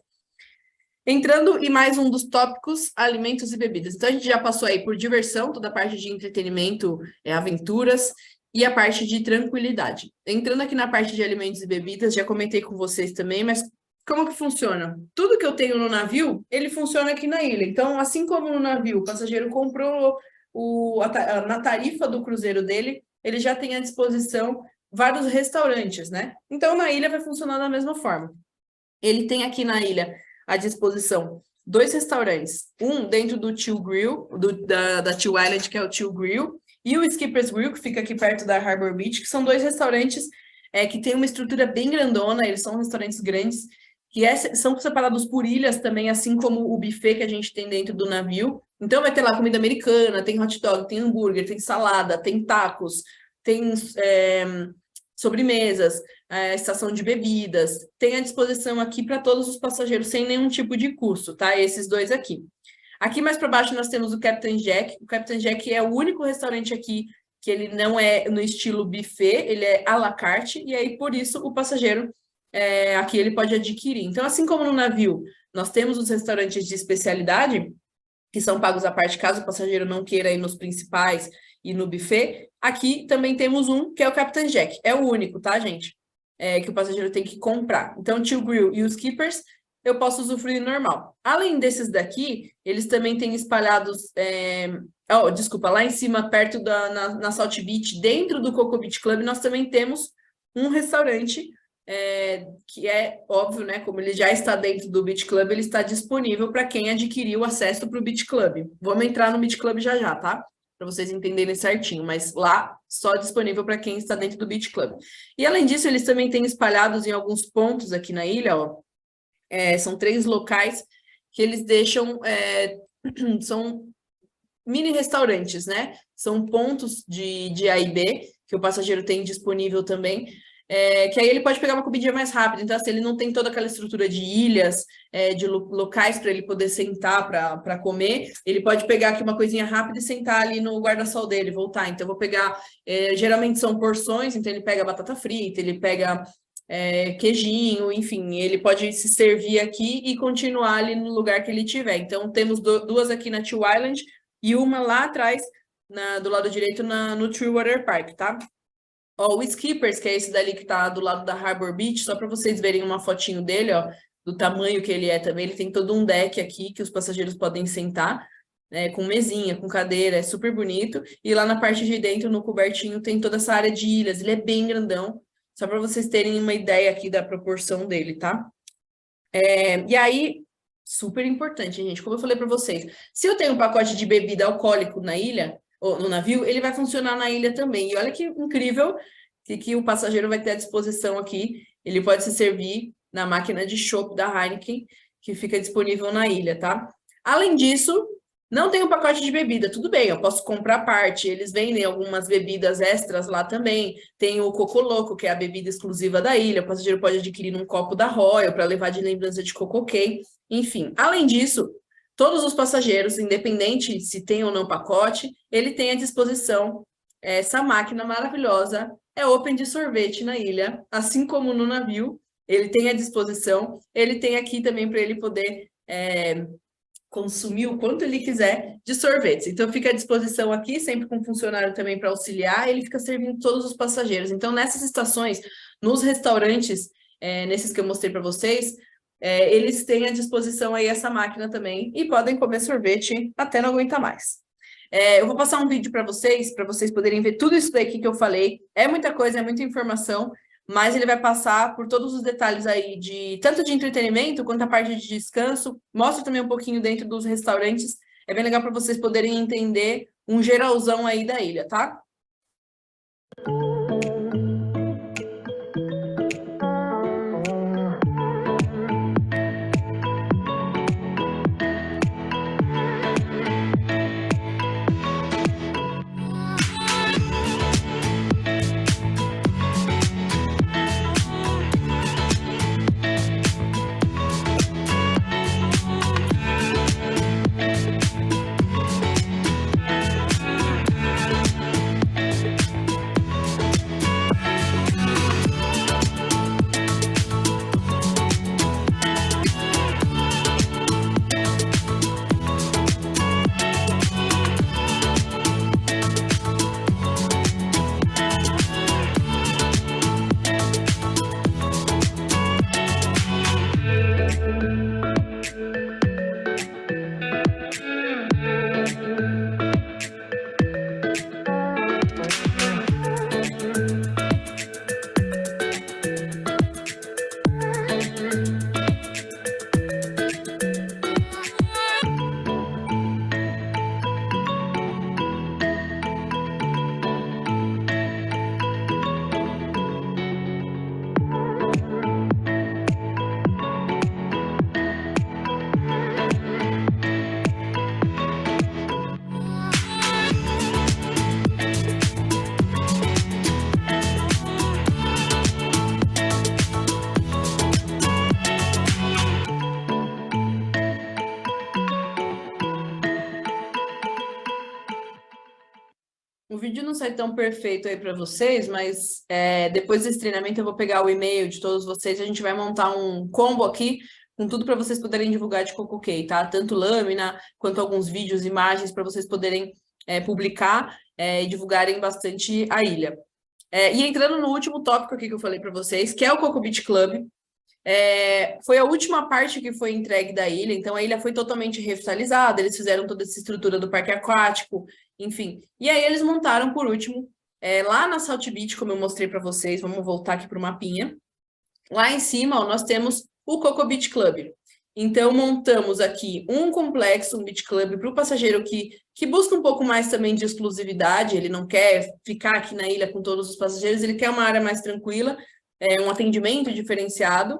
Entrando em mais um dos tópicos, alimentos e bebidas. Então, a gente já passou aí por diversão, toda a parte de entretenimento, aventuras, e a parte de tranquilidade. Entrando aqui na parte de alimentos e bebidas, já comentei com vocês também, mas como que funciona? Tudo que eu tenho no navio, ele funciona aqui na ilha. Então, assim como no navio, o passageiro comprou na tarifa do cruzeiro dele, ele já tem à disposição vários restaurantes, né? Então, na ilha vai funcionar da mesma forma. Ele tem aqui na ilha à disposição 2 restaurantes, um dentro do Teal Grill, da Teal Island, que é o Teal Grill, e o Skipper's Grill, que fica aqui perto da Harbor Beach, que são 2 restaurantes que têm uma estrutura bem grandona, eles são restaurantes grandes, que são separados por ilhas também, assim como o buffet que a gente tem dentro do navio. Então vai ter lá comida americana, tem hot dog, tem hambúrguer, tem salada, tem tacos, tem sobremesas, estação de bebidas, tem à disposição aqui para todos os passageiros, sem nenhum tipo de custo, tá? Esses 2 aqui. Aqui mais para baixo nós temos o Captain Jack. O Captain Jack é o único restaurante aqui que ele não é no estilo buffet, ele é à la carte, e aí por isso o passageiro aqui ele pode adquirir. Então, assim como no navio, nós temos os restaurantes de especialidade, que são pagos à parte caso o passageiro não queira ir nos principais e no buffet. Aqui também temos um, que é o Captain Jack. É o único, tá, gente? Que o passageiro tem que comprar. Então, o Teal Grill e os Skippers, eu posso usufruir normal. Além desses daqui, eles também têm espalhados... desculpa, lá em cima, perto na Salt Beach, dentro do Coco Beach Club, nós também temos um restaurante que é óbvio, né? Como ele já está dentro do Beach Club, ele está disponível para quem adquiriu o acesso para o Beach Club. Vamos entrar no Beach Club já, tá? Para vocês entenderem certinho, mas lá só disponível para quem está dentro do Beach Club. E além disso, eles também têm espalhados em alguns pontos aqui na ilha, ó. São 3 locais que eles deixam, são mini restaurantes, né? São pontos de A e B que o passageiro tem disponível também. Que aí ele pode pegar uma comidinha mais rápida. Então, assim, ele não tem toda aquela estrutura de ilhas, de locais para ele poder sentar para comer. Ele pode pegar aqui uma coisinha rápida e sentar ali no guarda-sol dele, voltar. Então, eu vou pegar... geralmente são porções, então ele pega batata frita, ele pega queijinho, enfim. Ele pode se servir aqui e continuar ali no lugar que ele tiver. Então, temos 2 aqui na Teal Island e uma lá atrás, do lado direito, no Treewater Park, tá? Ó, o Skippers, que é esse dali que tá do lado da Harbor Beach, só para vocês verem uma fotinho dele, ó, do tamanho que ele é também. Ele tem todo um deck aqui que os passageiros podem sentar, com mesinha, com cadeira, é super bonito. E lá na parte de dentro, no cobertinho, tem toda essa área de ilhas. Ele é bem grandão, só para vocês terem uma ideia aqui da proporção dele, tá? E aí, super importante, gente, como eu falei para vocês, se eu tenho um pacote de bebida alcoólico na ilha, ou no navio, ele vai funcionar na ilha também. E olha que incrível que o passageiro vai ter à disposição aqui. Ele pode se servir na máquina de chopp da Heineken, que fica disponível na ilha, tá? Além disso, não tem um pacote de bebida, tudo bem, eu posso comprar à parte. Eles vendem algumas bebidas extras lá também. Tem o Coco Loco, que é a bebida exclusiva da ilha. O passageiro pode adquirir num copo da Royal para levar de lembrança de Coco Cay. Enfim, além disso, todos os passageiros, independente se tem ou não pacote, ele tem à disposição essa máquina maravilhosa, open de sorvete na ilha, assim como no navio, ele tem à disposição, ele tem aqui também para ele poder consumir o quanto ele quiser de sorvetes. Então, fica à disposição aqui, sempre com funcionário também para auxiliar, ele fica servindo todos os passageiros. Então, nessas estações, nos restaurantes, nesses que eu mostrei para vocês, eles têm à disposição aí essa máquina também e podem comer sorvete até não aguentar mais. Eu vou passar um vídeo para vocês poderem ver tudo isso daqui que eu falei. É muita coisa, é muita informação, mas ele vai passar por todos os detalhes aí de tanto de entretenimento quanto a parte de descanso, mostra também um pouquinho dentro dos restaurantes, é bem legal para vocês poderem entender um geralzão aí da ilha, tá? O vídeo não sai tão perfeito aí para vocês, mas depois desse treinamento eu vou pegar o e-mail de todos vocês e a gente vai montar um combo aqui com tudo para vocês poderem divulgar de CocoCay, tá? Tanto lâmina quanto alguns vídeos, imagens para vocês poderem publicar e divulgarem bastante a ilha. E entrando no último tópico aqui que eu falei para vocês, que é o Coco Beach Club. Foi a última parte que foi entregue da ilha, então a ilha foi totalmente revitalizada, eles fizeram toda essa estrutura do parque aquático, enfim. E aí eles montaram, por último, lá na Salt Beach, como eu mostrei para vocês, vamos voltar aqui para o mapinha. Lá em cima, ó, nós temos o Coco Beach Club. Então, montamos aqui um complexo, um beach club para o passageiro que busca um pouco mais também de exclusividade, ele não quer ficar aqui na ilha com todos os passageiros, ele quer uma área mais tranquila, um atendimento diferenciado,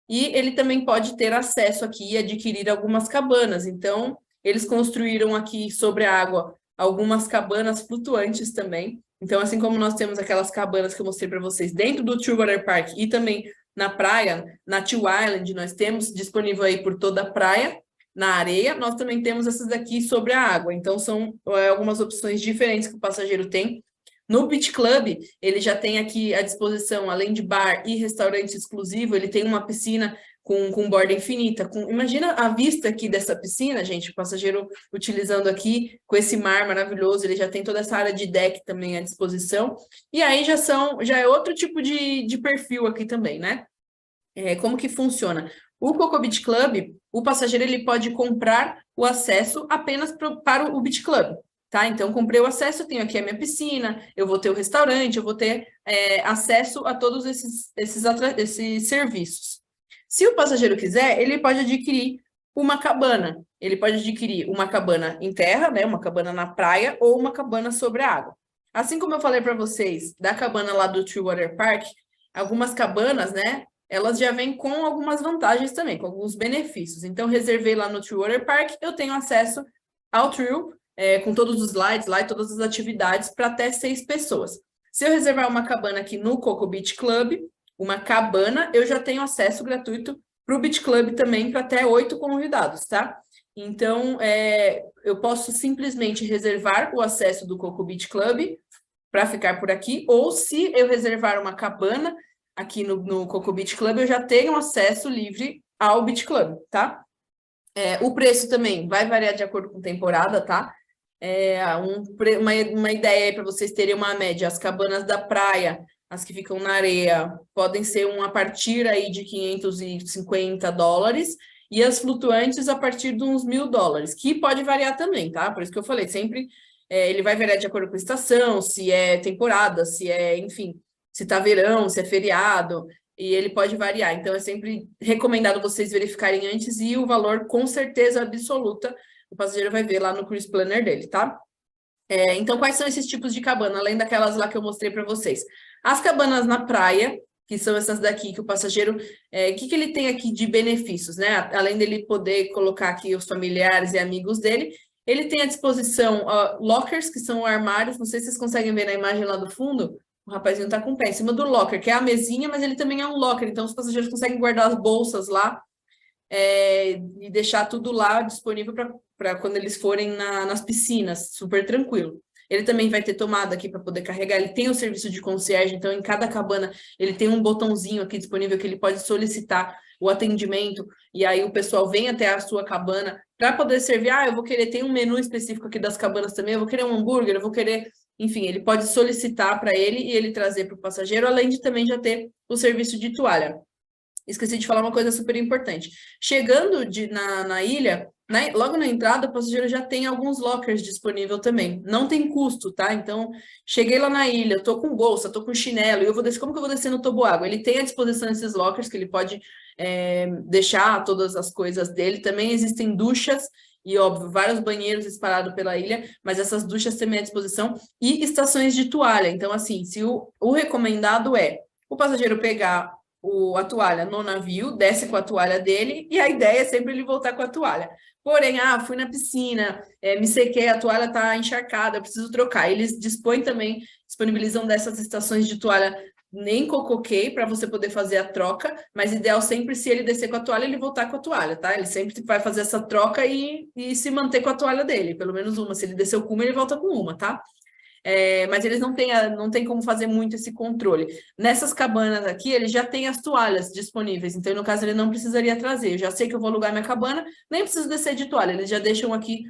e ele também pode ter acesso aqui e adquirir algumas cabanas. Então, eles construíram aqui sobre a água algumas cabanas flutuantes também. Então, assim como nós temos aquelas cabanas que eu mostrei para vocês dentro do Truewater Park e também na praia, na Teal Island, nós temos disponível aí por toda a praia, na areia, nós também temos essas aqui sobre a água. Então, são algumas opções diferentes que o passageiro tem. No Beach Club, ele já tem aqui à disposição, além de bar e restaurante exclusivo, ele tem uma piscina com borda infinita. Imagina a vista aqui dessa piscina, gente, o passageiro utilizando aqui, com esse mar maravilhoso, ele já tem toda essa área de deck também à disposição. E aí já é outro tipo de perfil aqui também, né? Como que funciona? O Coco Beach Club, o passageiro ele pode comprar o acesso apenas para o Beach Club. Tá? Então, comprei o acesso, eu tenho aqui a minha piscina, eu vou ter o restaurante, eu vou ter acesso a todos esses serviços. Se o passageiro quiser, ele pode adquirir uma cabana. Ele pode adquirir uma cabana em terra, né? Uma cabana na praia ou uma cabana sobre a água. Assim como eu falei para vocês da cabana lá do Truewater Park, algumas cabanas, né? Elas já vêm com algumas vantagens também, com alguns benefícios. Então, reservei lá no Truewater Park, eu tenho acesso ao True, com todos os slides lá e todas as atividades para até 6 pessoas. Se eu reservar uma cabana aqui no Coco Beach Club, uma cabana, eu já tenho acesso gratuito para o Beach Club também para até 8 convidados, tá? Então, eu posso simplesmente reservar o acesso do Coco Beach Club para ficar por aqui, ou se eu reservar uma cabana aqui no Coco Beach Club, eu já tenho acesso livre ao Beach Club, tá? O preço também vai variar de acordo com temporada, tá? Uma ideia aí para vocês terem uma média, as cabanas da praia, as que ficam na areia, podem ser a partir aí de $550, e as flutuantes a partir de uns $1.000, que pode variar também, tá? Por isso que eu falei, sempre ele vai variar de acordo com a estação, se é temporada, se é, enfim, se tá verão, se é feriado, e ele pode variar. Então, é sempre recomendado vocês verificarem antes e o valor, com certeza absoluta, o passageiro vai ver lá no Cruise Planner dele, tá? Então, quais são esses tipos de cabana, além daquelas lá que eu mostrei para vocês? As cabanas na praia, que são essas daqui, que o passageiro... O que ele tem aqui de benefícios, né? Além dele poder colocar aqui os familiares e amigos dele, ele tem à disposição lockers, que são armários, não sei se vocês conseguem ver na imagem lá do fundo, o rapazinho tá com o pé em cima do locker, que é a mesinha, mas ele também é um locker, então os passageiros conseguem guardar as bolsas lá, e deixar tudo lá disponível para quando eles forem nas piscinas, super tranquilo. Ele também vai ter tomada aqui para poder carregar, ele tem o serviço de concierge, então em cada cabana ele tem um botãozinho aqui disponível que ele pode solicitar o atendimento, e aí o pessoal vem até a sua cabana para poder servir, eu vou querer, tem um menu específico aqui das cabanas também, eu vou querer um hambúrguer, eu vou querer, enfim, ele pode solicitar para ele e ele trazer para o passageiro, além de também já ter o serviço de toalha. Esqueci de falar uma coisa super importante. Chegando na ilha, logo na entrada, o passageiro já tem alguns lockers disponíveis também. Não tem custo, tá? Então, cheguei lá na ilha, tô com bolsa, tô com chinelo, e eu vou descer, como que eu vou descer no toboágua? Ele tem à disposição esses lockers, que ele pode deixar todas as coisas dele. Também existem duchas, e óbvio, vários banheiros espalhados pela ilha, mas essas duchas também à disposição, e estações de toalha. Então, assim, se o recomendado é o passageiro pegar a toalha no navio, desce com a toalha dele, e a ideia é sempre ele voltar com a toalha. Porém, fui na piscina, me sequei, a toalha está encharcada, eu preciso trocar. Eles disponibilizam dessas estações de toalha nem cocoquei para você poder fazer a troca, mas ideal sempre, se ele descer com a toalha, ele voltar com a toalha, tá? Ele sempre vai fazer essa troca e se manter com a toalha dele, pelo menos uma. Se ele desceu com uma, ele volta com uma, tá? Mas eles não têm como fazer muito esse controle. Nessas cabanas aqui, ele já tem as toalhas disponíveis, então, no caso, ele não precisaria trazer. Eu já sei que eu vou alugar minha cabana, nem preciso descer de toalha, eles já deixam aqui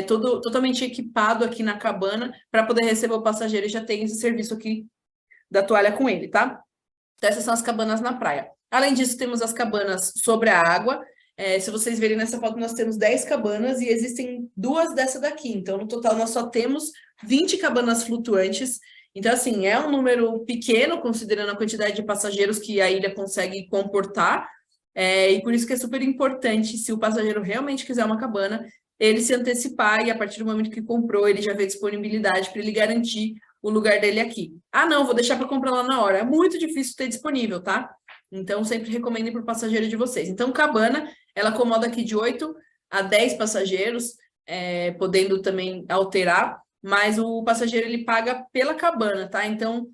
totalmente equipado aqui na cabana para poder receber o passageiro e já tem esse serviço aqui da toalha com ele, tá? Então, essas são as cabanas na praia. Além disso, temos as cabanas sobre a água. Se vocês verem nessa foto, nós temos 10 cabanas e existem 2 dessa daqui. Então, no total, nós só temos 20 cabanas flutuantes. Então, assim, é um número pequeno, considerando a quantidade de passageiros que a ilha consegue comportar. E por isso que é super importante, se o passageiro realmente quiser uma cabana, ele se antecipar e, a partir do momento que comprou, ele já vê disponibilidade para ele garantir o lugar dele aqui. Não, vou deixar para comprar lá na hora. É muito difícil ter disponível, tá? Então, sempre recomendo para o passageiro de vocês. Então, cabana, ela acomoda aqui de 8 a 10 passageiros, podendo também alterar, mas o passageiro, ele paga pela cabana, tá? Então,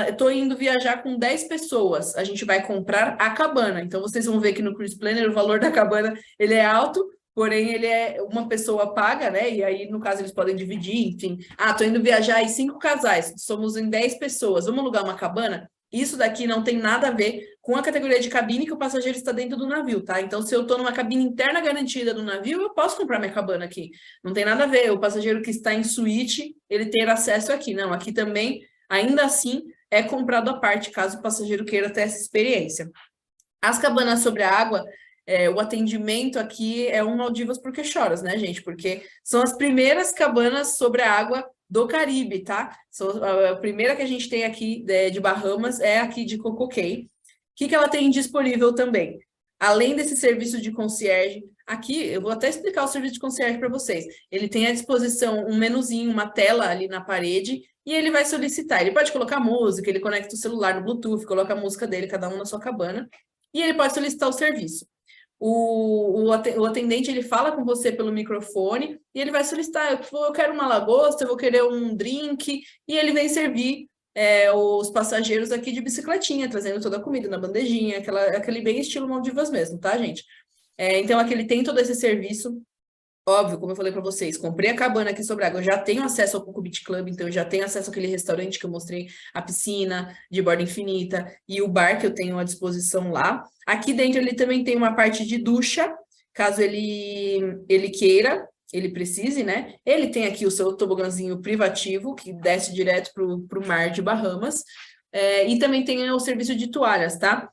eu estou indo viajar com 10 pessoas, a gente vai comprar a cabana. Então, vocês vão ver que no Cruise Planner o valor da cabana, ele é alto, porém, ele uma pessoa paga, né? E aí, no caso, eles podem dividir, enfim. Estou indo viajar em 5 casais, somos em 10 pessoas, vamos alugar uma cabana? Isso daqui não tem nada a ver com a categoria de cabine que o passageiro está dentro do navio, tá? Então, se eu estou numa cabine interna garantida do navio, eu posso comprar minha cabana aqui. Não tem nada a ver. O passageiro que está em suíte, ele ter acesso aqui. Não, aqui também, ainda assim, é comprado à parte, caso o passageiro queira ter essa experiência. As cabanas sobre a água, o atendimento aqui é um Maldivas porque choras, né, gente? Porque são as primeiras cabanas sobre a água do Caribe, tá? A primeira que a gente tem aqui de Bahamas é aqui de Coco Cay. O que ela tem disponível também? Além desse serviço de concierge, aqui eu vou até explicar o serviço de concierge para vocês. Ele tem à disposição um menuzinho, uma tela ali na parede, e ele vai solicitar. Ele pode colocar música, ele conecta o celular no Bluetooth, coloca a música dele, cada um na sua cabana, e ele pode solicitar o serviço. O atendente, ele fala com você pelo microfone e ele vai solicitar, eu quero uma lagosta, eu vou querer um drink, e ele vem servir os passageiros aqui de bicicletinha, trazendo toda a comida na bandejinha, aquele bem estilo Maldivas mesmo, tá, gente? Então, aqui ele tem todo esse serviço. Óbvio, como eu falei para vocês, comprei a cabana aqui sobre a água, eu já tenho acesso ao Coco Beach Club, então eu já tenho acesso àquele restaurante que eu mostrei, a piscina de borda infinita e o bar que eu tenho à disposição lá. Aqui dentro ele também tem uma parte de ducha, caso ele queira, ele precise, né? Ele tem aqui o seu tobogãzinho privativo, que desce direto para o mar de Bahamas, e também tem o serviço de toalhas, tá?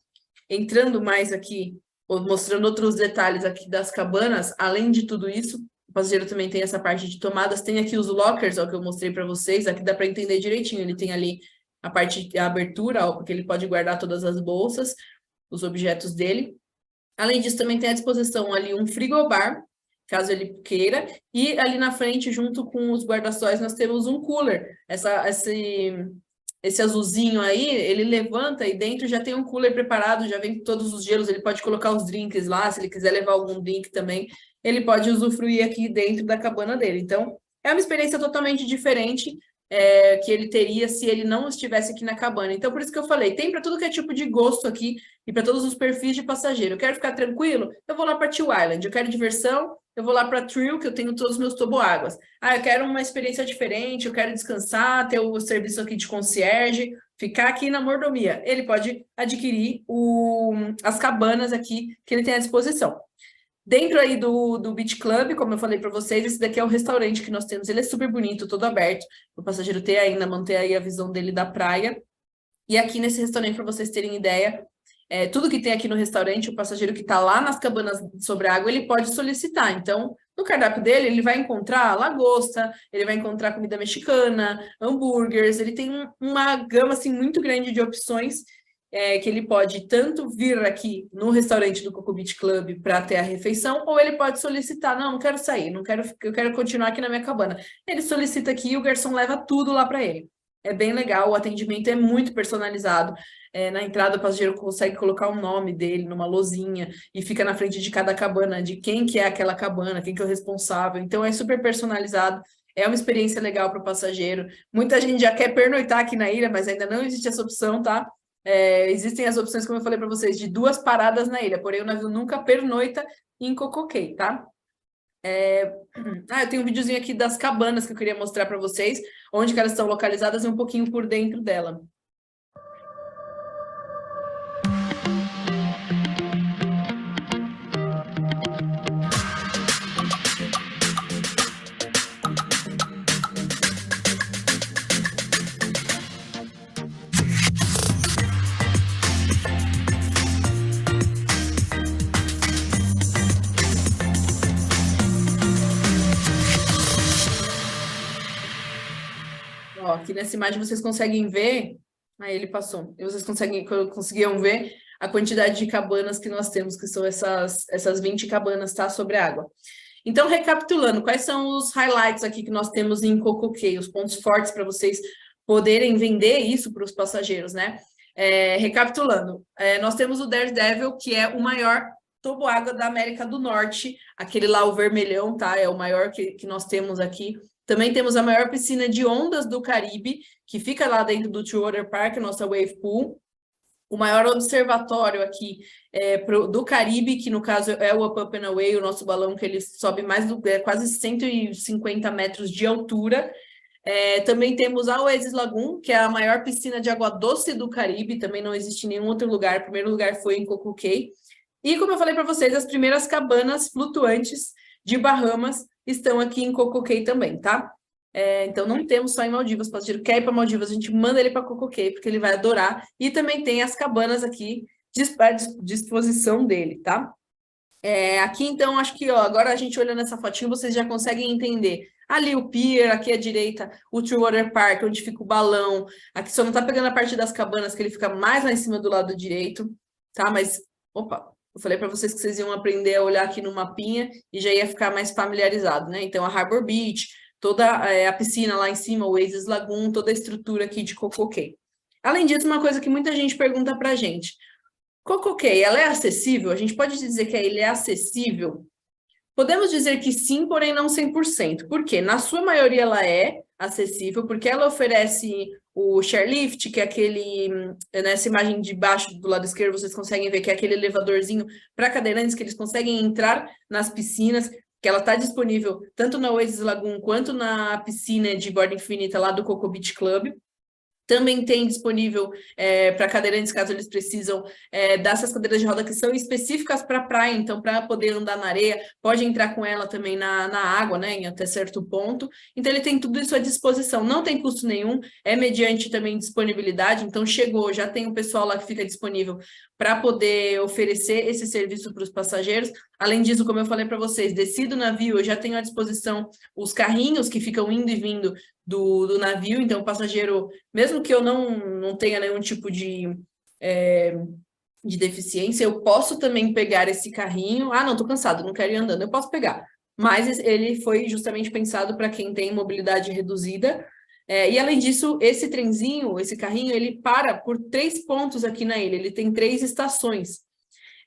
Entrando mais aqui, mostrando outros detalhes aqui das cabanas, além de tudo isso, o passageiro também tem essa parte de tomadas, tem aqui os lockers, ó, que eu mostrei para vocês, aqui dá para entender direitinho, ele tem ali a abertura, ó, porque ele pode guardar todas as bolsas, os objetos dele. Além disso, também tem à disposição ali um frigobar, caso ele queira, e ali na frente, junto com os guarda-sóis, nós temos um cooler. Esse azulzinho aí, ele levanta e dentro já tem um cooler preparado, já vem todos os gelos, ele pode colocar os drinks lá, se ele quiser levar algum drink também, ele pode usufruir aqui dentro da cabana dele. Então, é uma experiência totalmente diferente que ele teria se ele não estivesse aqui na cabana. Então, por isso que eu falei, tem para tudo que é tipo de gosto aqui e para todos os perfis de passageiro. Eu quero ficar tranquilo? Eu vou lá para Two Island. Eu quero diversão? Eu vou lá para Thrill, que eu tenho todos os meus toboáguas. Ah, eu quero uma experiência diferente, eu quero descansar, ter o serviço aqui de concierge, ficar aqui na mordomia. Ele pode adquirir as cabanas aqui que ele tem à disposição. Dentro aí do Beach Club, como eu falei para vocês, esse daqui é o restaurante que nós temos. Ele é super bonito, todo aberto, para o passageiro manter aí a visão dele da praia. E aqui nesse restaurante, para vocês terem ideia, tudo que tem aqui no restaurante, o passageiro que está lá nas cabanas sobre a água, ele pode solicitar. Então, no cardápio dele, ele vai encontrar lagosta, ele vai encontrar comida mexicana, hambúrgueres, ele tem uma gama assim, muito grande de opções que ele pode tanto vir aqui no restaurante do Coco Beach Club para ter a refeição, ou ele pode solicitar, não quero sair, eu quero continuar aqui na minha cabana. Ele solicita aqui e o garçom leva tudo lá para ele. É bem legal, o atendimento é muito personalizado. Na entrada, o passageiro consegue colocar o nome dele numa lousinha e fica na frente de cada cabana, de quem que é aquela cabana, quem que é o responsável. Então, é super personalizado. É uma experiência legal para o passageiro. Muita gente já quer pernoitar aqui na ilha, mas ainda não existe essa opção, tá? Existem as opções, como eu falei para vocês, de 2 paradas na ilha, porém o navio nunca pernoita em Coco Cay, tá? Eu tenho um videozinho aqui das cabanas que eu queria mostrar para vocês, onde que elas estão localizadas e um pouquinho por dentro dela. Ó, aqui nessa imagem vocês conseguem ver, aí ele passou, e vocês conseguiam ver a quantidade de cabanas que nós temos, que são essas 20 cabanas, tá, sobre a água. Então, recapitulando, quais são os highlights aqui que nós temos em Coco Cay, os pontos fortes para vocês poderem vender isso para os passageiros, né? Recapitulando, nós temos o Daredevil, que é o maior toboágua da América do Norte, aquele lá, o vermelhão, tá? É o maior que nós temos aqui. Também temos a maior piscina de ondas do Caribe, que fica lá dentro do True Water Park, nossa Wave Pool. O maior observatório aqui do Caribe, que no caso é o Up and Away, o nosso balão que ele sobe quase 150 metros de altura. Também temos a Oasis Lagoon, que é a maior piscina de água doce do Caribe, também não existe em nenhum outro lugar, o primeiro lugar foi em Coco Cay. E como eu falei para vocês, as primeiras cabanas flutuantes de Bahamas estão aqui em Coco Cay também, tá? Então, não temos só em Maldivas, o passageiro quer ir para Maldivas, a gente manda ele para Coco Cay, porque ele vai adorar. E também tem as cabanas aqui à disposição dele, tá? Aqui, então, acho que, ó, agora a gente olhando essa fotinho, vocês já conseguem entender. Ali o pier, aqui à direita, o True Water Park, onde fica o balão. Aqui só não tá pegando a parte das cabanas, que ele fica mais lá em cima do lado direito, tá? Mas, opa, eu falei para vocês que vocês iam aprender a olhar aqui no mapinha e já ia ficar mais familiarizado, né? Então, a Harbor Beach, toda a piscina lá em cima, o Oasis Lagoon, toda a estrutura aqui de Coco Cay. Além disso, uma coisa que muita gente pergunta pra gente. Coco Cay, ela é acessível? A gente pode dizer que a ilha é acessível? Podemos dizer que sim, porém não 100%. Por quê? Na sua maioria ela é acessível, porque ela oferece o chairlift, que é aquele, nessa imagem de baixo do lado esquerdo, vocês conseguem ver que é aquele elevadorzinho para cadeirantes, que eles conseguem entrar nas piscinas, que ela está disponível tanto na Oasis Lagoon quanto na piscina de borda infinita lá do Coco Beach Club. Também tem disponível para cadeirantes, caso eles precisam dessas cadeiras de roda que são específicas para a praia, então para poder andar na areia, pode entrar com ela também na água, né, em até certo ponto. Então ele tem tudo isso à disposição, não tem custo nenhum, é mediante também disponibilidade, então chegou, já tem o pessoal lá que fica disponível para poder oferecer esse serviço para os passageiros. Além disso, como eu falei para vocês, desci do navio, eu já tenho à disposição os carrinhos que ficam indo e vindo do navio, então o passageiro, mesmo que eu não tenha nenhum tipo de deficiência, eu posso também pegar esse carrinho. Ah, não, estou cansado, não quero ir andando, eu posso pegar. Mas ele foi justamente pensado para quem tem mobilidade reduzida. E além disso, esse trenzinho, esse carrinho, ele para por 3 pontos aqui na ilha, ele tem 3 estações.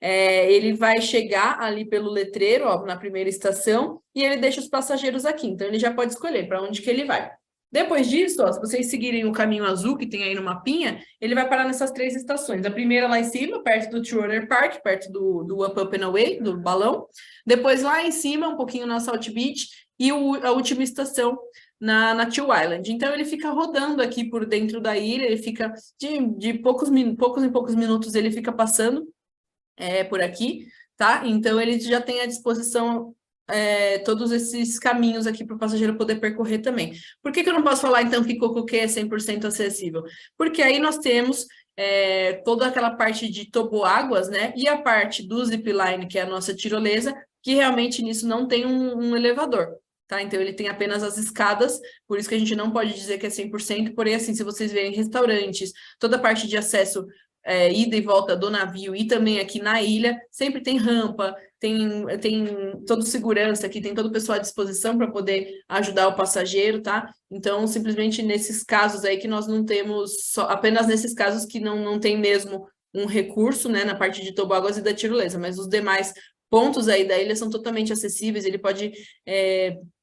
Ele vai chegar ali pelo letreiro, ó, na primeira estação, e ele deixa os passageiros aqui, então ele já pode escolher para onde que ele vai. Depois disso, ó, se vocês seguirem o caminho azul que tem aí no mapinha, ele vai parar nessas 3 estações. A primeira lá em cima, perto do Truwater Park, perto do Up Up and Away, do balão. Depois lá em cima, um pouquinho na Salt Beach, e a última estação na Teal Island. Então ele fica rodando aqui por dentro da ilha, ele fica de poucos em poucos minutos ele fica passando por aqui, tá? Então ele já tem à disposição todos esses caminhos aqui para o passageiro poder percorrer também. Por que eu não posso falar, então, que Cococê é 100% acessível? Porque aí nós temos toda aquela parte de toboáguas, né? E a parte do zipline, que é a nossa tirolesa, que realmente nisso não tem um elevador. Tá? Então, ele tem apenas as escadas, por isso que a gente não pode dizer que é 100%, porém, assim, se vocês verem restaurantes, toda a parte de acesso, ida e volta do navio e também aqui na ilha, sempre tem rampa, tem toda segurança aqui, tem todo o pessoal à disposição para poder ajudar o passageiro, tá? Então, simplesmente nesses casos aí que nós não temos, apenas nesses casos que não tem mesmo um recurso, né, na parte de toboáguas e da tirolesa, mas os demais pontos aí da ilha são totalmente acessíveis, ele pode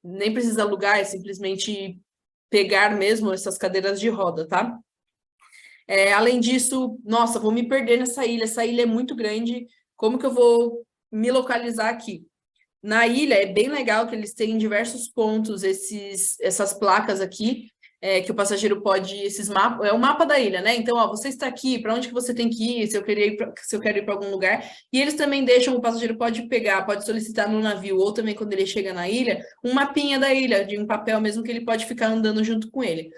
nem precisa alugar, é simplesmente pegar mesmo essas cadeiras de roda, tá? Além disso, nossa, vou me perder nessa ilha, essa ilha é muito grande, como que eu vou me localizar aqui? Na ilha é bem legal que eles têm diversos pontos, essas placas aqui, que o passageiro pode, esses mapas, é o mapa da ilha, né? Então, ó, você está aqui, para onde que você tem que ir, se eu quero ir para algum lugar, e eles também deixam, o passageiro pode pegar, pode solicitar no navio, ou também quando ele chega na ilha, um mapinha da ilha, de um papel mesmo que ele pode ficar andando junto com ele.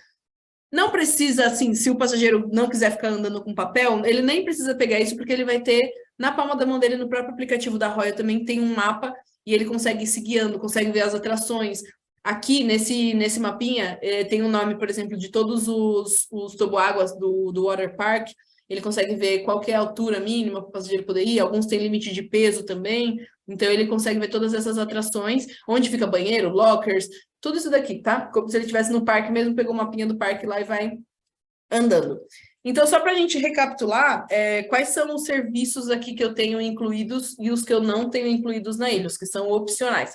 Não precisa, assim, se o passageiro não quiser ficar andando com papel, ele nem precisa pegar isso, porque ele vai ter, na palma da mão dele, no próprio aplicativo da Royal, também tem um mapa, e ele consegue ir se guiando, consegue ver as atrações. Aqui, nesse mapinha, tem o nome, por exemplo, de todos os toboáguas do Water Park, ele consegue ver qual que é a altura mínima para o passageiro poder ir, alguns têm limite de peso também, então ele consegue ver todas essas atrações, onde fica banheiro, lockers, tudo isso daqui, tá? Como se ele estivesse no parque mesmo, pegou o mapinha do parque lá e vai andando. Então, só para a gente recapitular, quais são os serviços aqui que eu tenho incluídos e os que eu não tenho incluídos na ilha, os que são opcionais.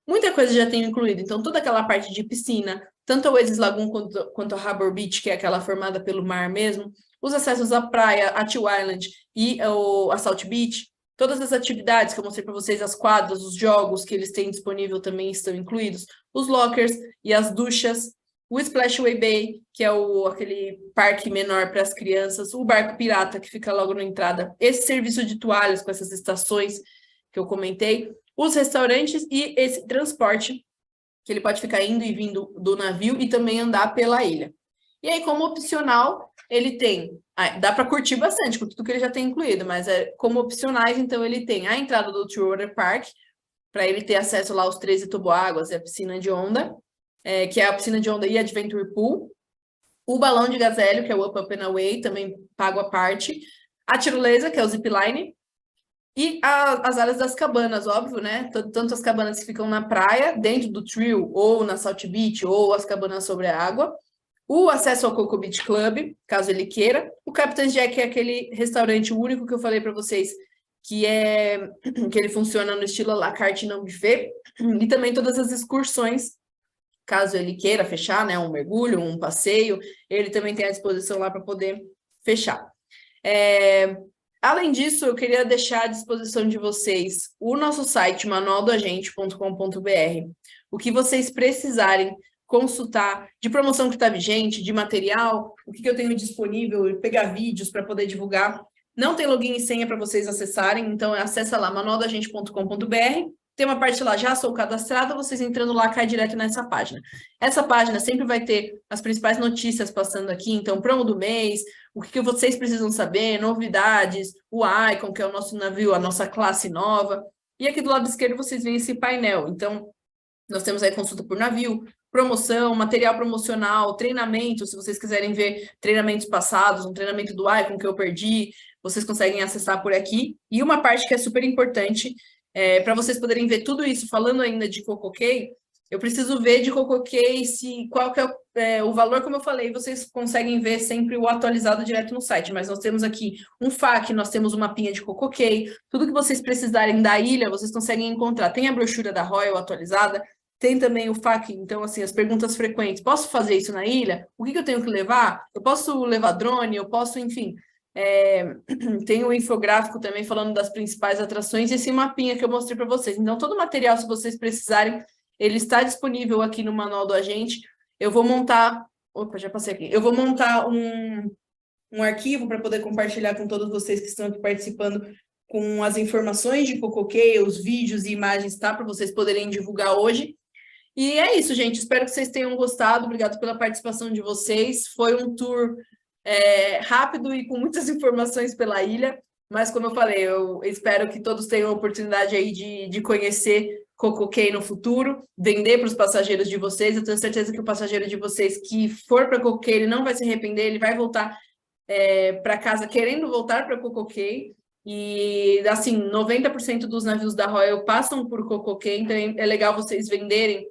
Muita coisa já tenho incluído, então toda aquela parte de piscina, tanto a Oasis Lagoon quanto a Harbour Beach, que é aquela formada pelo mar mesmo, os acessos à praia, a Teal Island e a Salt Beach, todas as atividades que eu mostrei para vocês, as quadras, os jogos que eles têm disponível também estão incluídos, os lockers e as duchas, o Splashway Bay, que é aquele parque menor para as crianças, o barco pirata, que fica logo na entrada, esse serviço de toalhas com essas estações que eu comentei, os restaurantes e esse transporte, que ele pode ficar indo e vindo do navio e também andar pela ilha. E aí, como opcional, ele tem... dá para curtir bastante com tudo que ele já tem incluído, mas como opcionais, então ele tem a entrada do Truwater Park, para ele ter acesso lá aos 13 toboáguas e a piscina de onda, que é a piscina de onda e Adventure Pool, o balão de gazélio, que é o Up Up and Away, também pago a parte, a tirolesa, que é o zipline, e as áreas das cabanas, óbvio, né? Tanto as cabanas que ficam na praia, dentro do trio, ou na Salt Beach, ou as cabanas sobre a água. O acesso ao Coco Beach Club, caso ele queira. O Captain's Jack, que é aquele restaurante, o único que eu falei para vocês, que ele funciona no estilo à la carte, não buffet. E também todas as excursões, caso ele queira fechar, né? Um mergulho, um passeio, ele também tem à disposição lá para poder fechar. Além disso, eu queria deixar à disposição de vocês o nosso site, manualdoagente.com.br. O que vocês precisarem consultar de promoção que está vigente, de material, o que eu tenho disponível, pegar vídeos para poder divulgar. Não tem login e senha para vocês acessarem, então acessa lá, manualdoagente.com.br. tem uma parte lá, já sou cadastrado, vocês entrando lá, cai direto nessa página. Essa página sempre vai ter as principais notícias passando aqui, então, promo do mês, o que vocês precisam saber, novidades, o Icon, que é o nosso navio, a nossa classe nova. E aqui do lado esquerdo vocês veem esse painel. Então, nós temos aí consulta por navio, promoção, material promocional, treinamento, se vocês quiserem ver treinamentos passados, um treinamento do Icon que eu perdi, vocês conseguem acessar por aqui. E uma parte que é super importante, para vocês poderem ver tudo isso, falando ainda de CocoKey, eu preciso ver de CocoKey qual que é o valor, como eu falei, vocês conseguem ver sempre o atualizado direto no site, mas nós temos aqui um FAQ, nós temos uma mapinha de CocoKey, tudo que vocês precisarem da ilha, vocês conseguem encontrar. Tem a brochura da Royal atualizada, tem também o FAQ, então, assim, as perguntas frequentes. Posso fazer isso na ilha? O que eu tenho que levar? Eu posso levar drone? Eu posso, enfim... tem o infográfico também falando das principais atrações e esse mapinha que eu mostrei para vocês. Então, todo o material, se vocês precisarem, ele está disponível aqui no manual do agente. Eu vou montar... Opa, já passei aqui. Eu vou montar um arquivo para poder compartilhar com todos vocês que estão aqui participando com as informações de CocoKey, os vídeos e imagens, tá? Para vocês poderem divulgar hoje. E é isso, gente. Espero que vocês tenham gostado. Obrigado pela participação de vocês. Foi um tour rápido e com muitas informações pela ilha, mas como eu falei, eu espero que todos tenham a oportunidade aí de conhecer CocoKey no futuro, vender para os passageiros de vocês. Eu tenho certeza que o passageiro de vocês que for para CocoKey, ele não vai se arrepender, ele vai voltar para casa querendo voltar para CocoKey. E, assim, 90% dos navios da Royal passam por CocoKey, então é legal vocês venderem,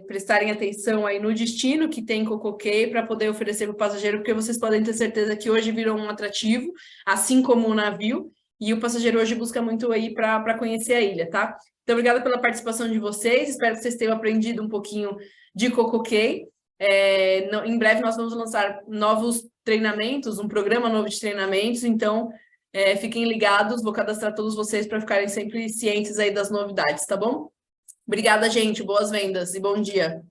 prestarem atenção aí no destino que tem CocoKey para poder oferecer para o passageiro, porque vocês podem ter certeza que hoje virou um atrativo, assim como o navio, e o passageiro hoje busca muito aí para conhecer a ilha, tá? Então, obrigada pela participação de vocês, espero que vocês tenham aprendido um pouquinho de CocoKey. Em breve nós vamos lançar novos treinamentos, um programa novo de treinamentos, então fiquem ligados, vou cadastrar todos vocês para ficarem sempre cientes aí das novidades, tá bom? Obrigada, gente. Boas vendas e bom dia.